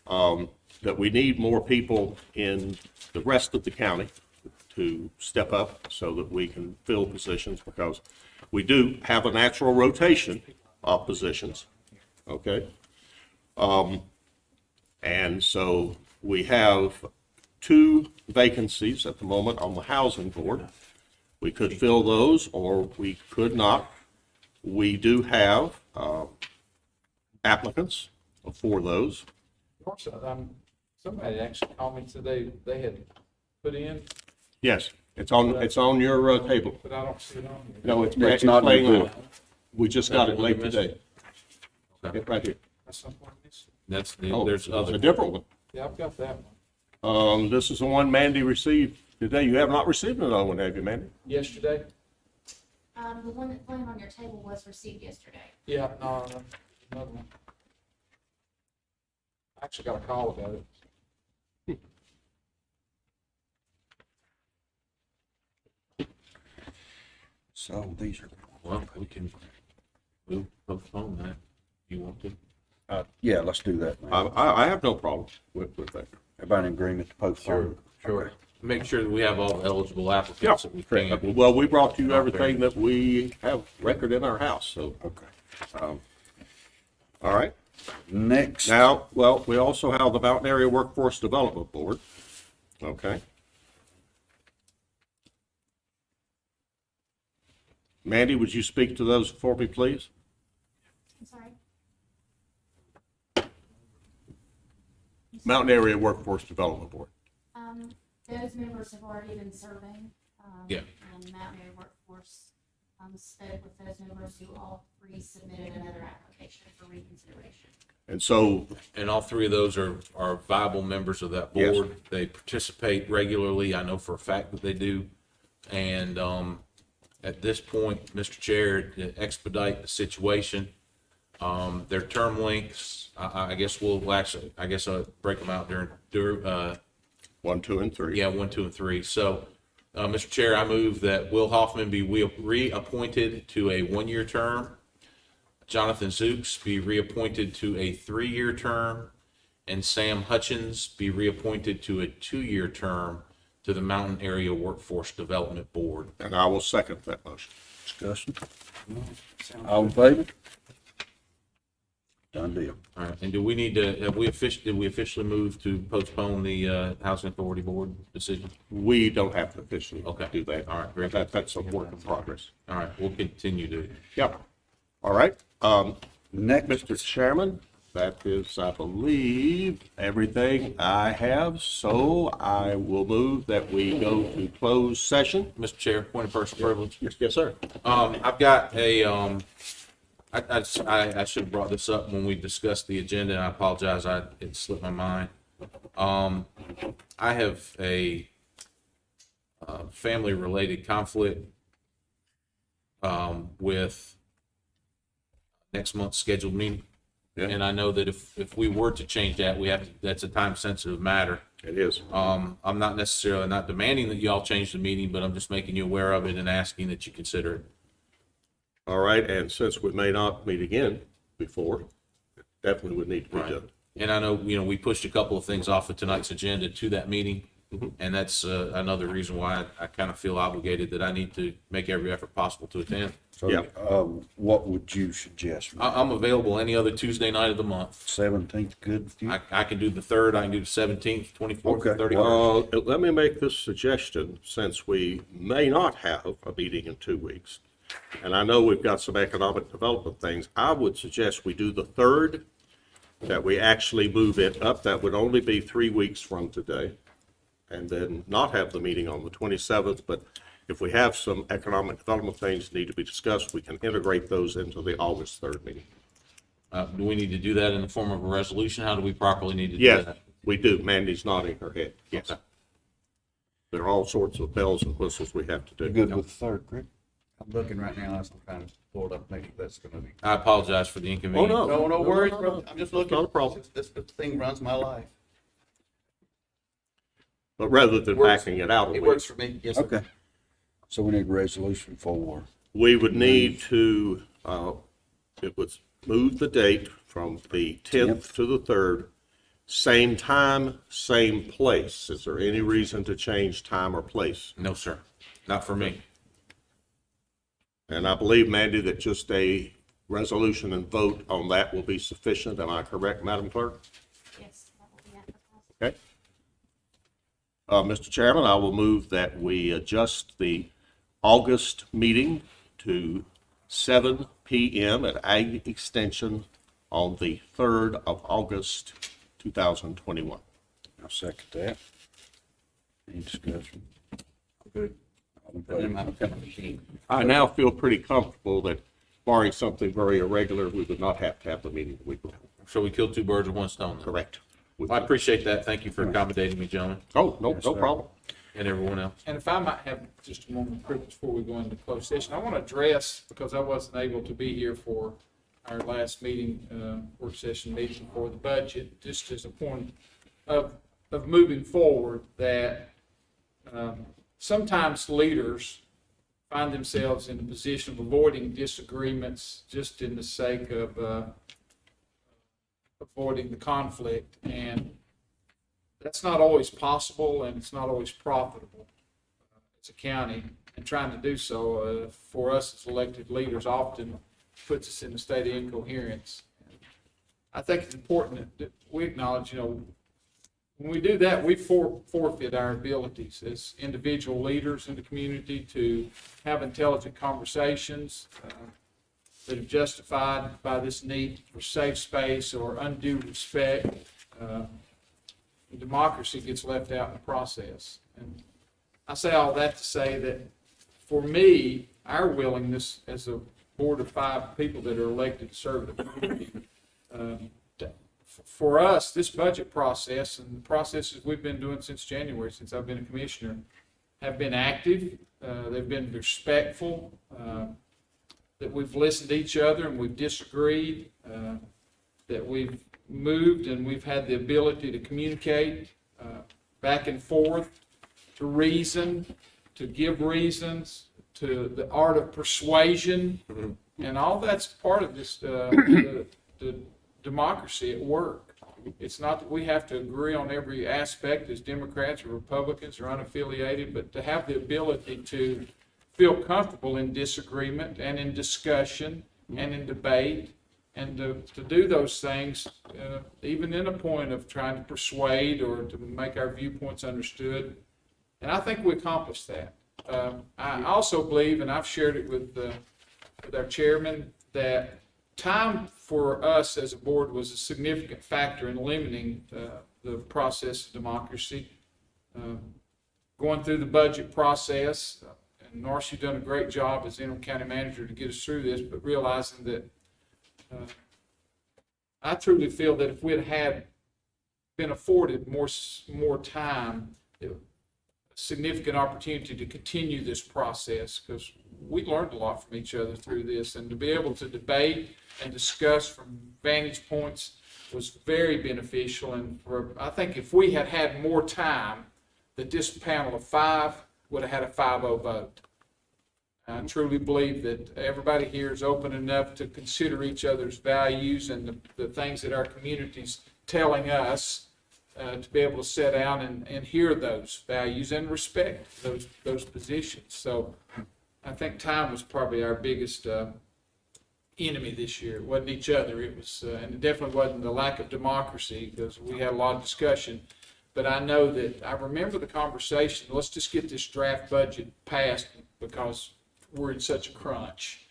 that we need more people in the rest of the county to step up so that we can fill positions, because we do have a natural rotation of positions, okay? And so we have 2 vacancies at the moment on the housing board. We could fill those or we could not. We do have applicants for those. Somebody actually called me today. They had put in, Yes, it's on your table. but I don't see it on here. No, it's not laying included. out. We just got it late today. Get right here. That's not what it is. That's, Oh, there's it's other. a different one. Yeah, I've got that one. This is the one Mandy received today. You have not received another one, have you, Mandy? Yesterday? The one that's laying on your table was received yesterday. Yeah, no, another one. I actually got a call about it. So these are, Well, we can move, postpone that. You want to? yeah, let's do that, man. I have no problem with that. Everybody in agreement to postpone? Sure. Make sure that we have all the eligible applicants that we can. Well, we brought you everything that we have record in our house, so, Okay. all right. Next. Now, well, we also have the Mountain Area Workforce Development Board, okay? Mandy, would you speak to those for me, please? I'm sorry. Mountain Area Workforce Development Board. Those members have already been serving. Yeah. And Mountain Area Workforce, spoke with those members who all three submitted another application for reconsideration. And so, And all three of those are viable members of that Yes. board. They participate regularly. I know for a fact that they do. And, at this point, Mr. Chair, to expedite the situation, their term lengths, I guess we'll actually, I'll break them out during, 1, 2, and 3. yeah, 1, 2, and 3. So, Mr. Chair, I move that Will Hoffman be reappointed to a 1-year term. Jonathan Zooks be reappointed to a 3-year term, and Sam Hutchins be reappointed to a 2-year term to the Mountain Area Workforce Development Board. And I will second that motion. Discussion? All in favor? Done deal. All right, and do we need to, did we officially move to postpone the Housing Authority Board decision? We don't have to officially Okay. do that. All right, very That's a work in progress. All right, we'll continue to. Yep. All right. Next, Mr. Chairman, that is, I believe, everything I have. So I will move that we go to closed session. Mr. Chair, point of personal privilege. Yes, sir. I've got a, I should have brought this up when we discussed the agenda, and I apologize, it slipped my mind. I have a family-related conflict with next month's scheduled meeting. Yeah. And I know that if we were to change that, we have to, that's a time-sensitive matter. It is. I'm not necessarily, not demanding that y'all change the meeting, but I'm just making you aware of it and asking that you consider it. All right, and since we may not meet again before, it definitely would need to be Right. done. And I know, we pushed a couple of things off of tonight's agenda to that meeting. And that's another reason why I kind of feel obligated that I need to make every effort possible to attend. so, Yeah. what would you suggest? I'm available any other Tuesday night of the month. 17th, good with you? I can do the 3rd, I can do the 17th, 24th, Okay. and 31st. Well, let me make this suggestion, since we may not have a meeting in 2 weeks. And I know we've got some economic development things. I would suggest we do the 3rd, that we actually move it up. That would only be 3 weeks from today. And then not have the meeting on the 27th. But if we have some economic development things that need to be discussed, we can integrate those into the August 3rd meeting. Do we need to do that in the form of a resolution? How do we properly need to do Yes, that? we do. Mandy's nodding her head. Yes. Okay. There are all sorts of bells and whistles we have to do. Good with the third, Greg? I'm looking right now, as I'm trying to pull it up, make sure that's gonna be. I apologize for the inconvenience. Oh, no. No worries, no, bro. no. I'm just looking. Not a problem. This thing runs my life. But rather than Works. backing it out a It week, works for me, yes, sir. Okay. So we need a resolution for, we would need to, it would move the date from the 10th to the 3rd, same time, same place. Is there any reason to change time or place? No, sir. Not for me. And I believe, Mandy, that just a resolution and vote on that will be sufficient. Am I correct, Madam Clerk? Yes, that will be advertised. Okay. Mr. Chairman, I will move that we adjust the August meeting to 7 p.m. at Ag Extension on the 3rd of August, 2021. I'll second that. Any discussion? Good. All in Put it in favor? my machine. I now feel pretty comfortable that barring something very irregular, we would not have to have the meeting the week before. So we killed 2 birds with 1 stone then. Correct. Well, I appreciate that. Thank you for accommodating me, gentlemen, Oh, no, Yes, no sir. problem. and everyone else. And if I might have just a moment of privilege before we go into closed session, I want to address, because I wasn't able to be here for our last meeting, work session meeting for the budget, just as a point of moving forward, that sometimes leaders find themselves in a position of avoiding disagreements just in the sake of avoiding the conflict, and that's not always possible, and it's not always profitable as a county, and trying to do so for us as elected leaders often puts us in a state of incoherence. I think it's important that we acknowledge, when we do that, we forfeit our abilities as individual leaders in the community to have intelligent conversations that are justified by this need for safe space or undue respect. Democracy gets left out in the process. And I say all that to say that for me, our willingness as a board of 5 people that are elected to serve the community, for us, this budget process and the processes we've been doing since January, since I've been a commissioner, have been active. They've been respectful. That we've listened to each other and we've disagreed. That we've moved and we've had the ability to communicate back and forth, to reason, to give reasons, to the art of persuasion, and all that's part of this the democracy at work. It's not that we have to agree on every aspect as Democrats or Republicans or unaffiliated, but to have the ability to feel comfortable in disagreement and in discussion and in debate, and to do those things even in a point of trying to persuade or to make our viewpoints understood. And I think we accomplished that. I also believe, and I've shared it with our chairman, that time for us as a board was a significant factor in limiting the process of democracy. Going through the budget process, and Norris, you've done a great job as interim county manager to get us through this, but realizing that I truly feel that if we'd had been afforded more time, significant opportunity to continue this process, because we learned a lot from each other through this, and to be able to debate and discuss from vantage points was very beneficial. And I think if we had had more time, that this panel of 5 would have had a 5-0 vote. I truly believe that everybody here is open enough to consider each other's values and the things that our community's telling us, to be able to sit down and hear those values and respect those positions. So I think time was probably our biggest enemy this year. It wasn't each other. It was, and it definitely wasn't the lack of democracy, because we had a lot of discussion. But I know that I remember the conversation. Let's just get this draft budget passed because we're in such a crunch.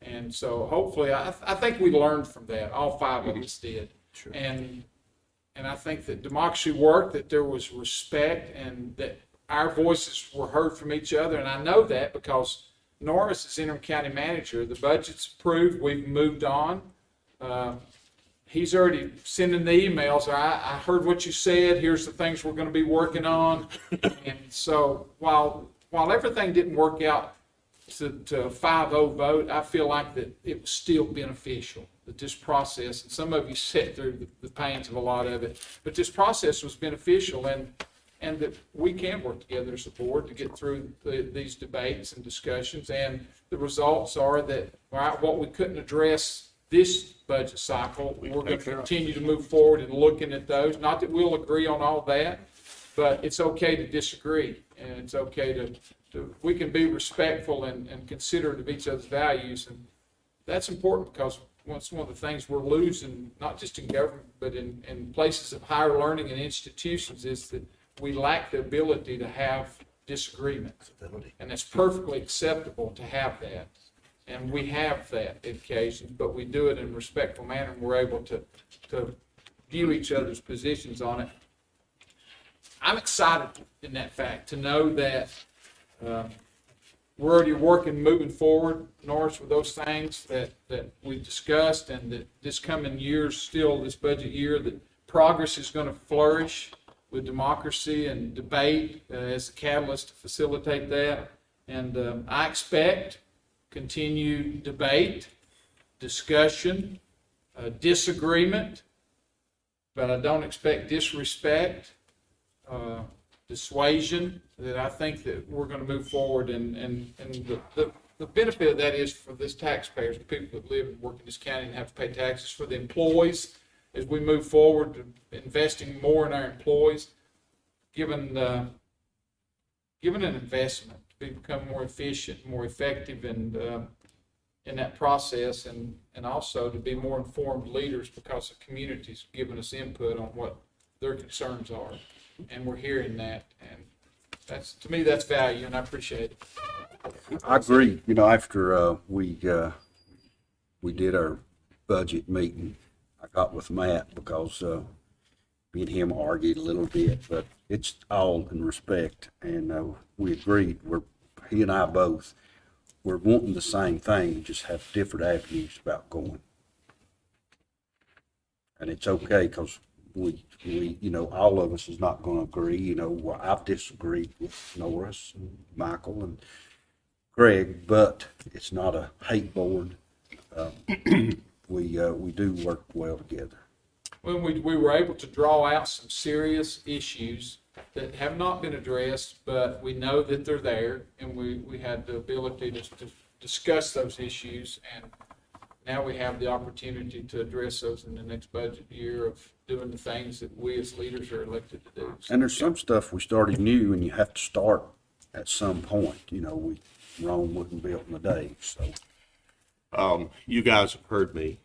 And so hopefully, I think we learned from that. All 5 of us did. Sure. And I think that democracy worked, that there was respect, and that our voices were heard from each other. And I know that because Norris is interim county manager. The budget's approved. We've moved on. He's already sending the emails. I heard what you said. Here's the things we're going to be working on. And so while everything didn't work out to a 5-0 vote, I feel like that it was still beneficial, that this process, and some of you sat through the pains of a lot of it, but this process was beneficial, and that we can work together as a board to get through these debates and discussions. And the results are that what we couldn't address this budget cycle, we're going to continue to move forward and looking at those. Not that we'll agree on all that, but it's okay to disagree, and it's okay to we can be respectful and considerate of each other's values. And that's important, because it's one of the things we're losing, not just in government, but in places of higher learning and institutions, is that we lack the ability to have disagreement. And it's perfectly acceptable to have that. And we have that at occasions, but we do it in a respectful manner, and we're able to view each other's positions on it. I'm excited in that fact to know that we're already working, moving forward, Norris, with those things that we've discussed, and that this coming year, still this budget year, that progress is going to flourish with democracy and debate as a catalyst to facilitate that. And I expect continued debate, discussion, disagreement, but I don't expect disrespect, dissuasion. That I think that we're going to move forward, and the benefit of that is for this taxpayers, the people that live and work in this county and have to pay taxes, for the employees as we move forward to investing more in our employees, given an investment to become more efficient, more effective, and in that process, and also to be more informed leaders, because the community's given us input on their concerns are. And we're hearing that, and that's, to me, that's value, and I appreciate it. I agree. You know, after we did our budget meeting, I got with Matt because me and him argued a little bit, but it's all in respect, and we agreed. He and I both, we're wanting the same thing, we just have different avenues about going. And it's okay, because we, you know, all of us is not gonna agree. You know, I've disagreed with Norris and Michael and Greg, but it's not a hate board. We do work well together. When we were able to draw out some serious issues that have not been addressed, but we know that they're there, and we had the ability to discuss those issues, and now we have the opportunity to address those in the next budget year of doing the things that we as leaders are elected to do. And there's some stuff we started new, and you have to start at some point. You know, Rome wasn't built in a day, so. You guys have heard me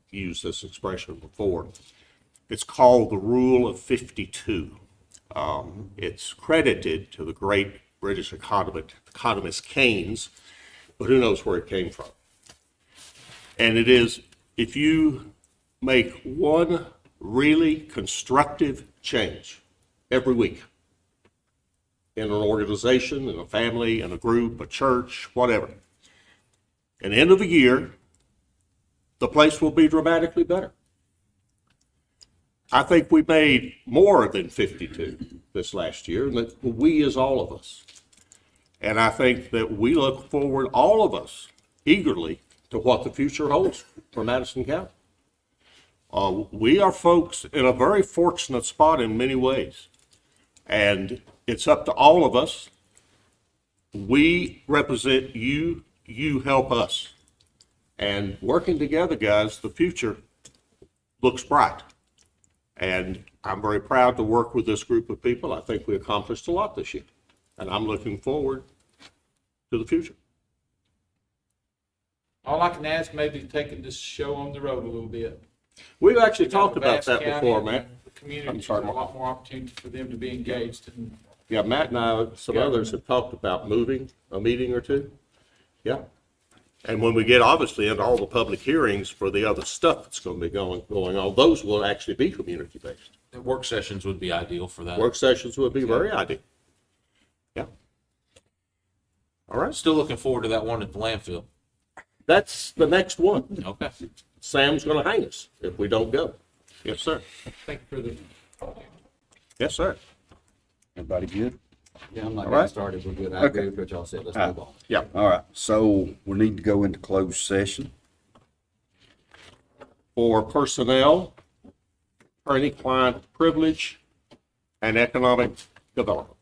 use this expression before. It's called the Rule of 52. It's credited to the great British economist Keynes, but who knows where it came from. And it is, if you make one really constructive change every week in an organization, in a family, in a group, a church, whatever, at the end of the year, the place will be dramatically better. I think we made more than 52 this last year, and that we is all of us. And I think that we look forward, all of us, eagerly to what the future holds for Madison County. We are folks in a very fortunate spot in many ways, and it's up to all of us. We represent you, you help us. And working together, guys, the future looks bright. And I'm very proud to work with this group of people. I think we accomplished a lot this year, and I'm looking forward to the future. All I can ask, maybe taking this show on the road a little bit. We've actually talked We've got a about that vast county, before, and Matt. The community, I'm there's a sorry, lot more opportunity for them to be engaged. And Yeah, Matt and I, some others have talked about moving a meeting or two. Yeah. And when we get obviously into all the public hearings for the other stuff that's going to be going on, those will actually be community-based. The work sessions would be ideal for that. Work sessions would be very ideal. Yeah. All right. Still looking forward to that one at the landfill. That's the next one. Okay. Sam's going to hang us if we don't go. Yes, sir. thank you for the. Yes, sir. Everybody good? Yeah, I'm not All getting right. started. We're good. I Okay. agree with what y'all said. Let's All move right. on. Yeah. All right, so we need to go into closed session. For personnel, attorney-client privilege, and economic development.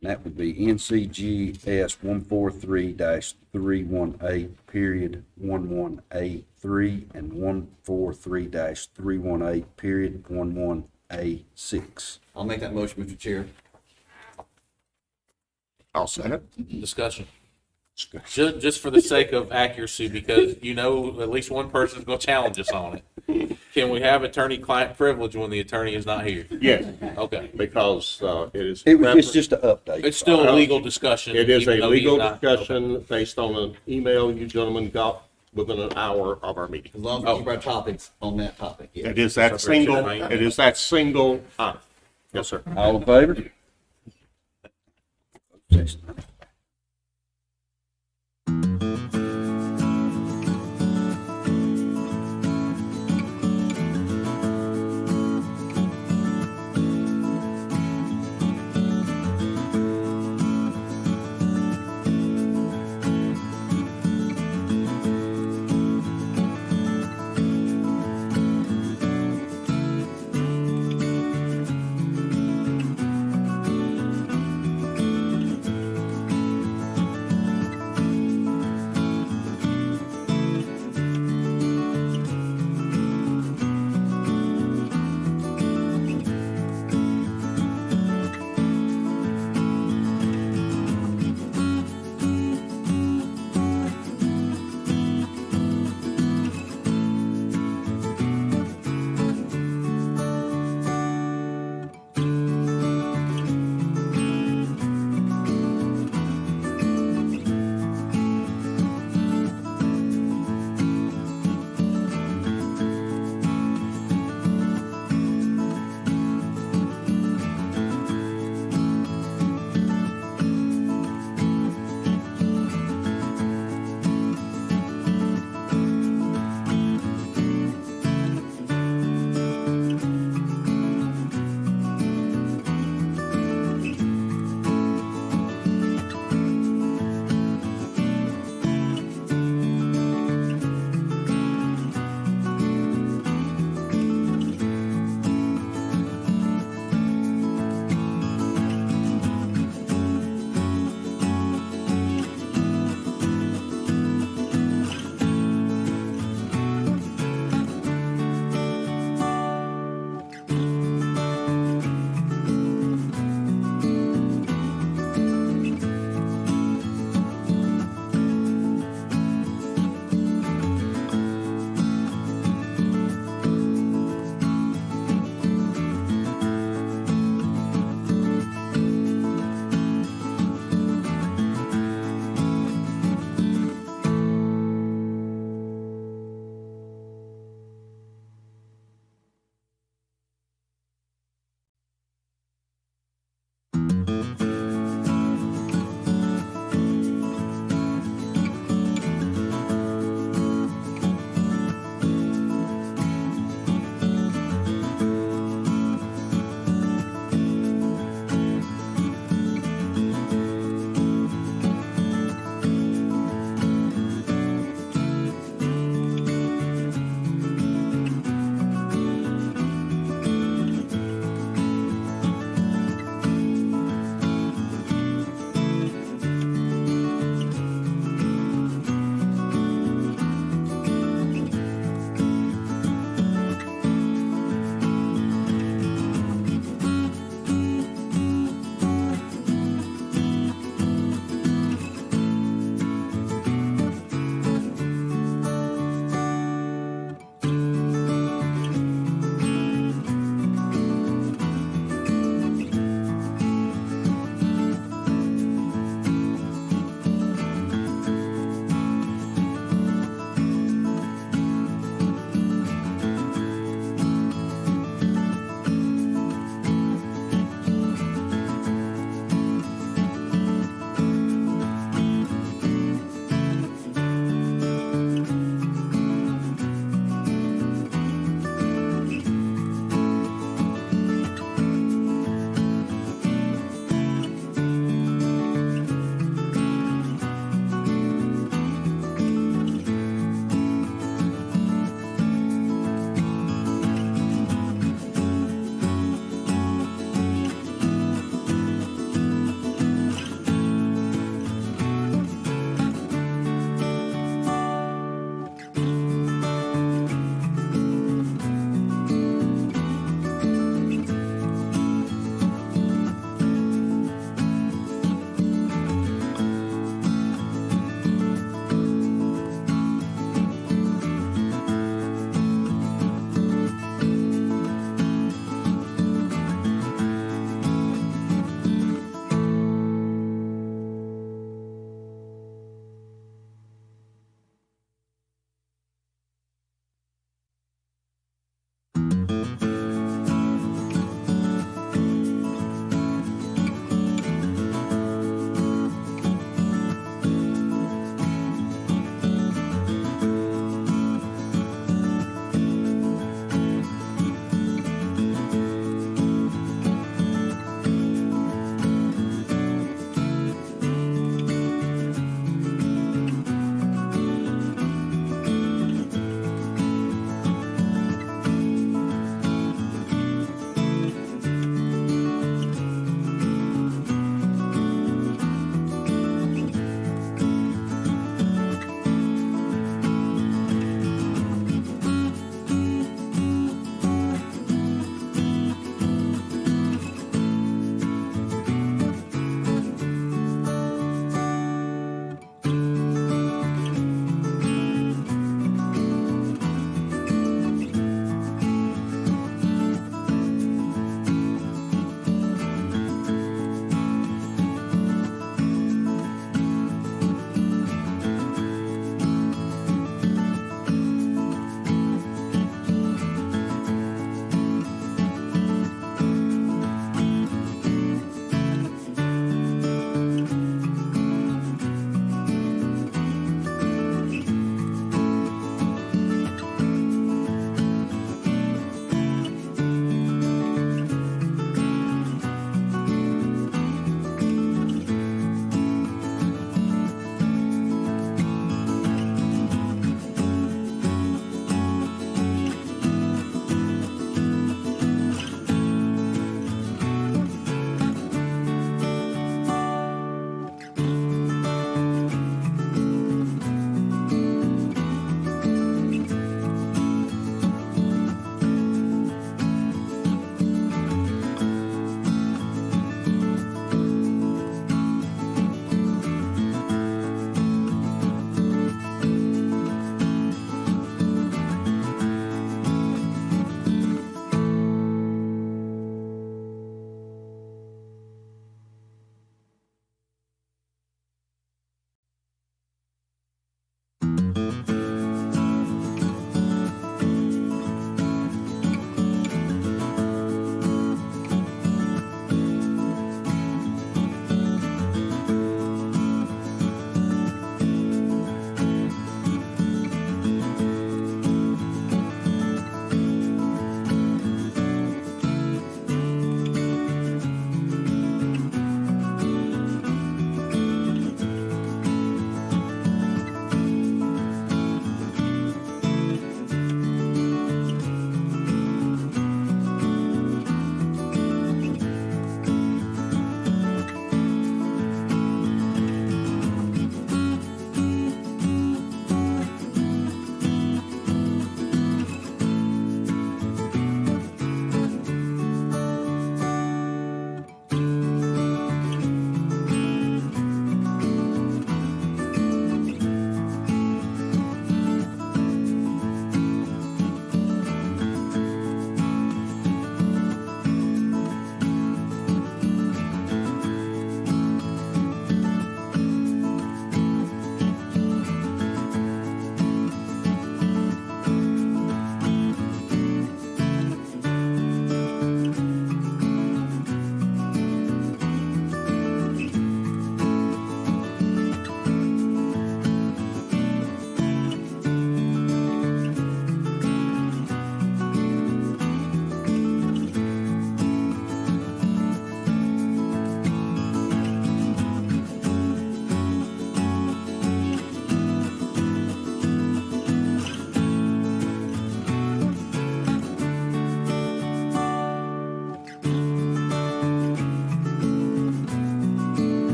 And that would be NCGS 143-318, period, 11A3, and 143-318, period, 11A6. I'll make that motion, Mr. Chair. I'll second. Discussion. Just for the sake of accuracy, because you know at least one person's going to challenge us on it. Can we have attorney-client privilege when the attorney is not here? Yes, Okay. because it is. It's just an update. It's still a legal discussion. It is even a though he's legal not- discussion based on an email you gentlemen got within an hour of our meeting. As long as we keep our topics on that topic. Yeah. It is that single, it is that single item. Yes, sir. All in favor?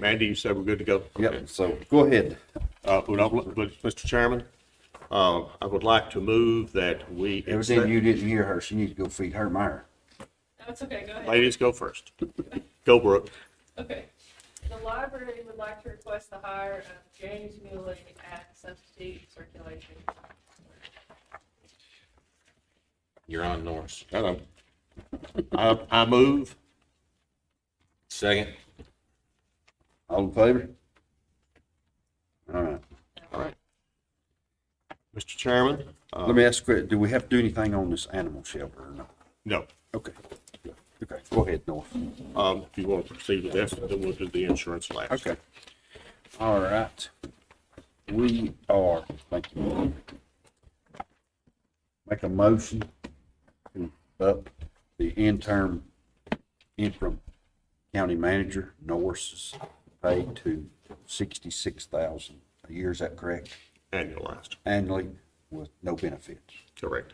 Randy, you said we're good to go? Okay. Yep, so go ahead. Mr. Chairman, I would like to move that we. Evidently you didn't hear her. She needs to go feed her mare. That's okay, go ahead. Ladies, go first. Go, Brooke. Okay. The library would like to request the hire of James Muley at substitute circulation. You're on, Norris. Hello. I move. Second. All in favor? All right. All right. Mr. Chairman? Let me ask, do we have to do anything on this animal shelter or not? No. Okay. Okay, go ahead, North. If you want to proceed with this, then we'll do the insurance last. Okay. All right. We are, thank you. Make a motion to up the interim county manager, Norris's pay to 66,000 a year. Is that correct? Annualized. Annually with no benefits. Correct.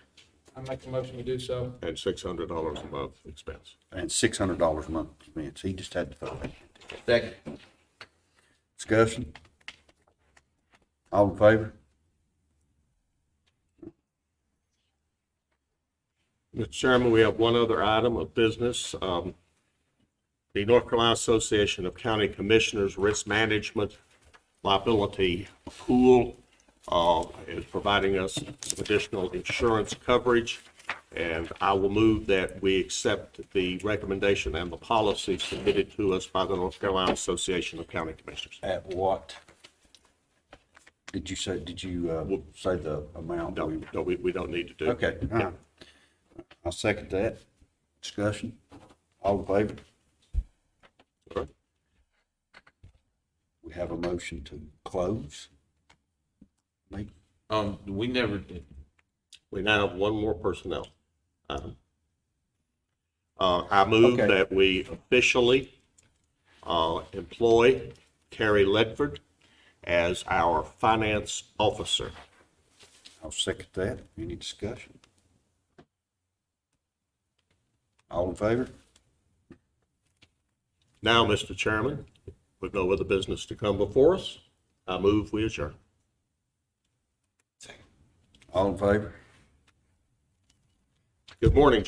I make the motion to do so. And $600 a month expense. And $600 a month expense. He just had to throw that. Second. Discussion? All in favor? Mr. Chairman, we have one other item of business. The North Carolina Association of County Commissioners Risk Management Liability Pool is providing us some additional insurance coverage, and I will move that we accept the recommendation and the policy submitted to us by the North Carolina Association of County Commissioners. At what? Did you say the amount? No, we don't need to do. Okay, all right. I'll second that. Discussion? All in favor? All right. We have a motion to close. Nate? We never did. We now have one more personnel item. I move Okay. that we officially employ Terry Ledford as our finance officer. I'll second that. Any discussion? All in favor? Now, Mr. Chairman, with no other business to come before us, I move we adjourn. All in favor? Good morning,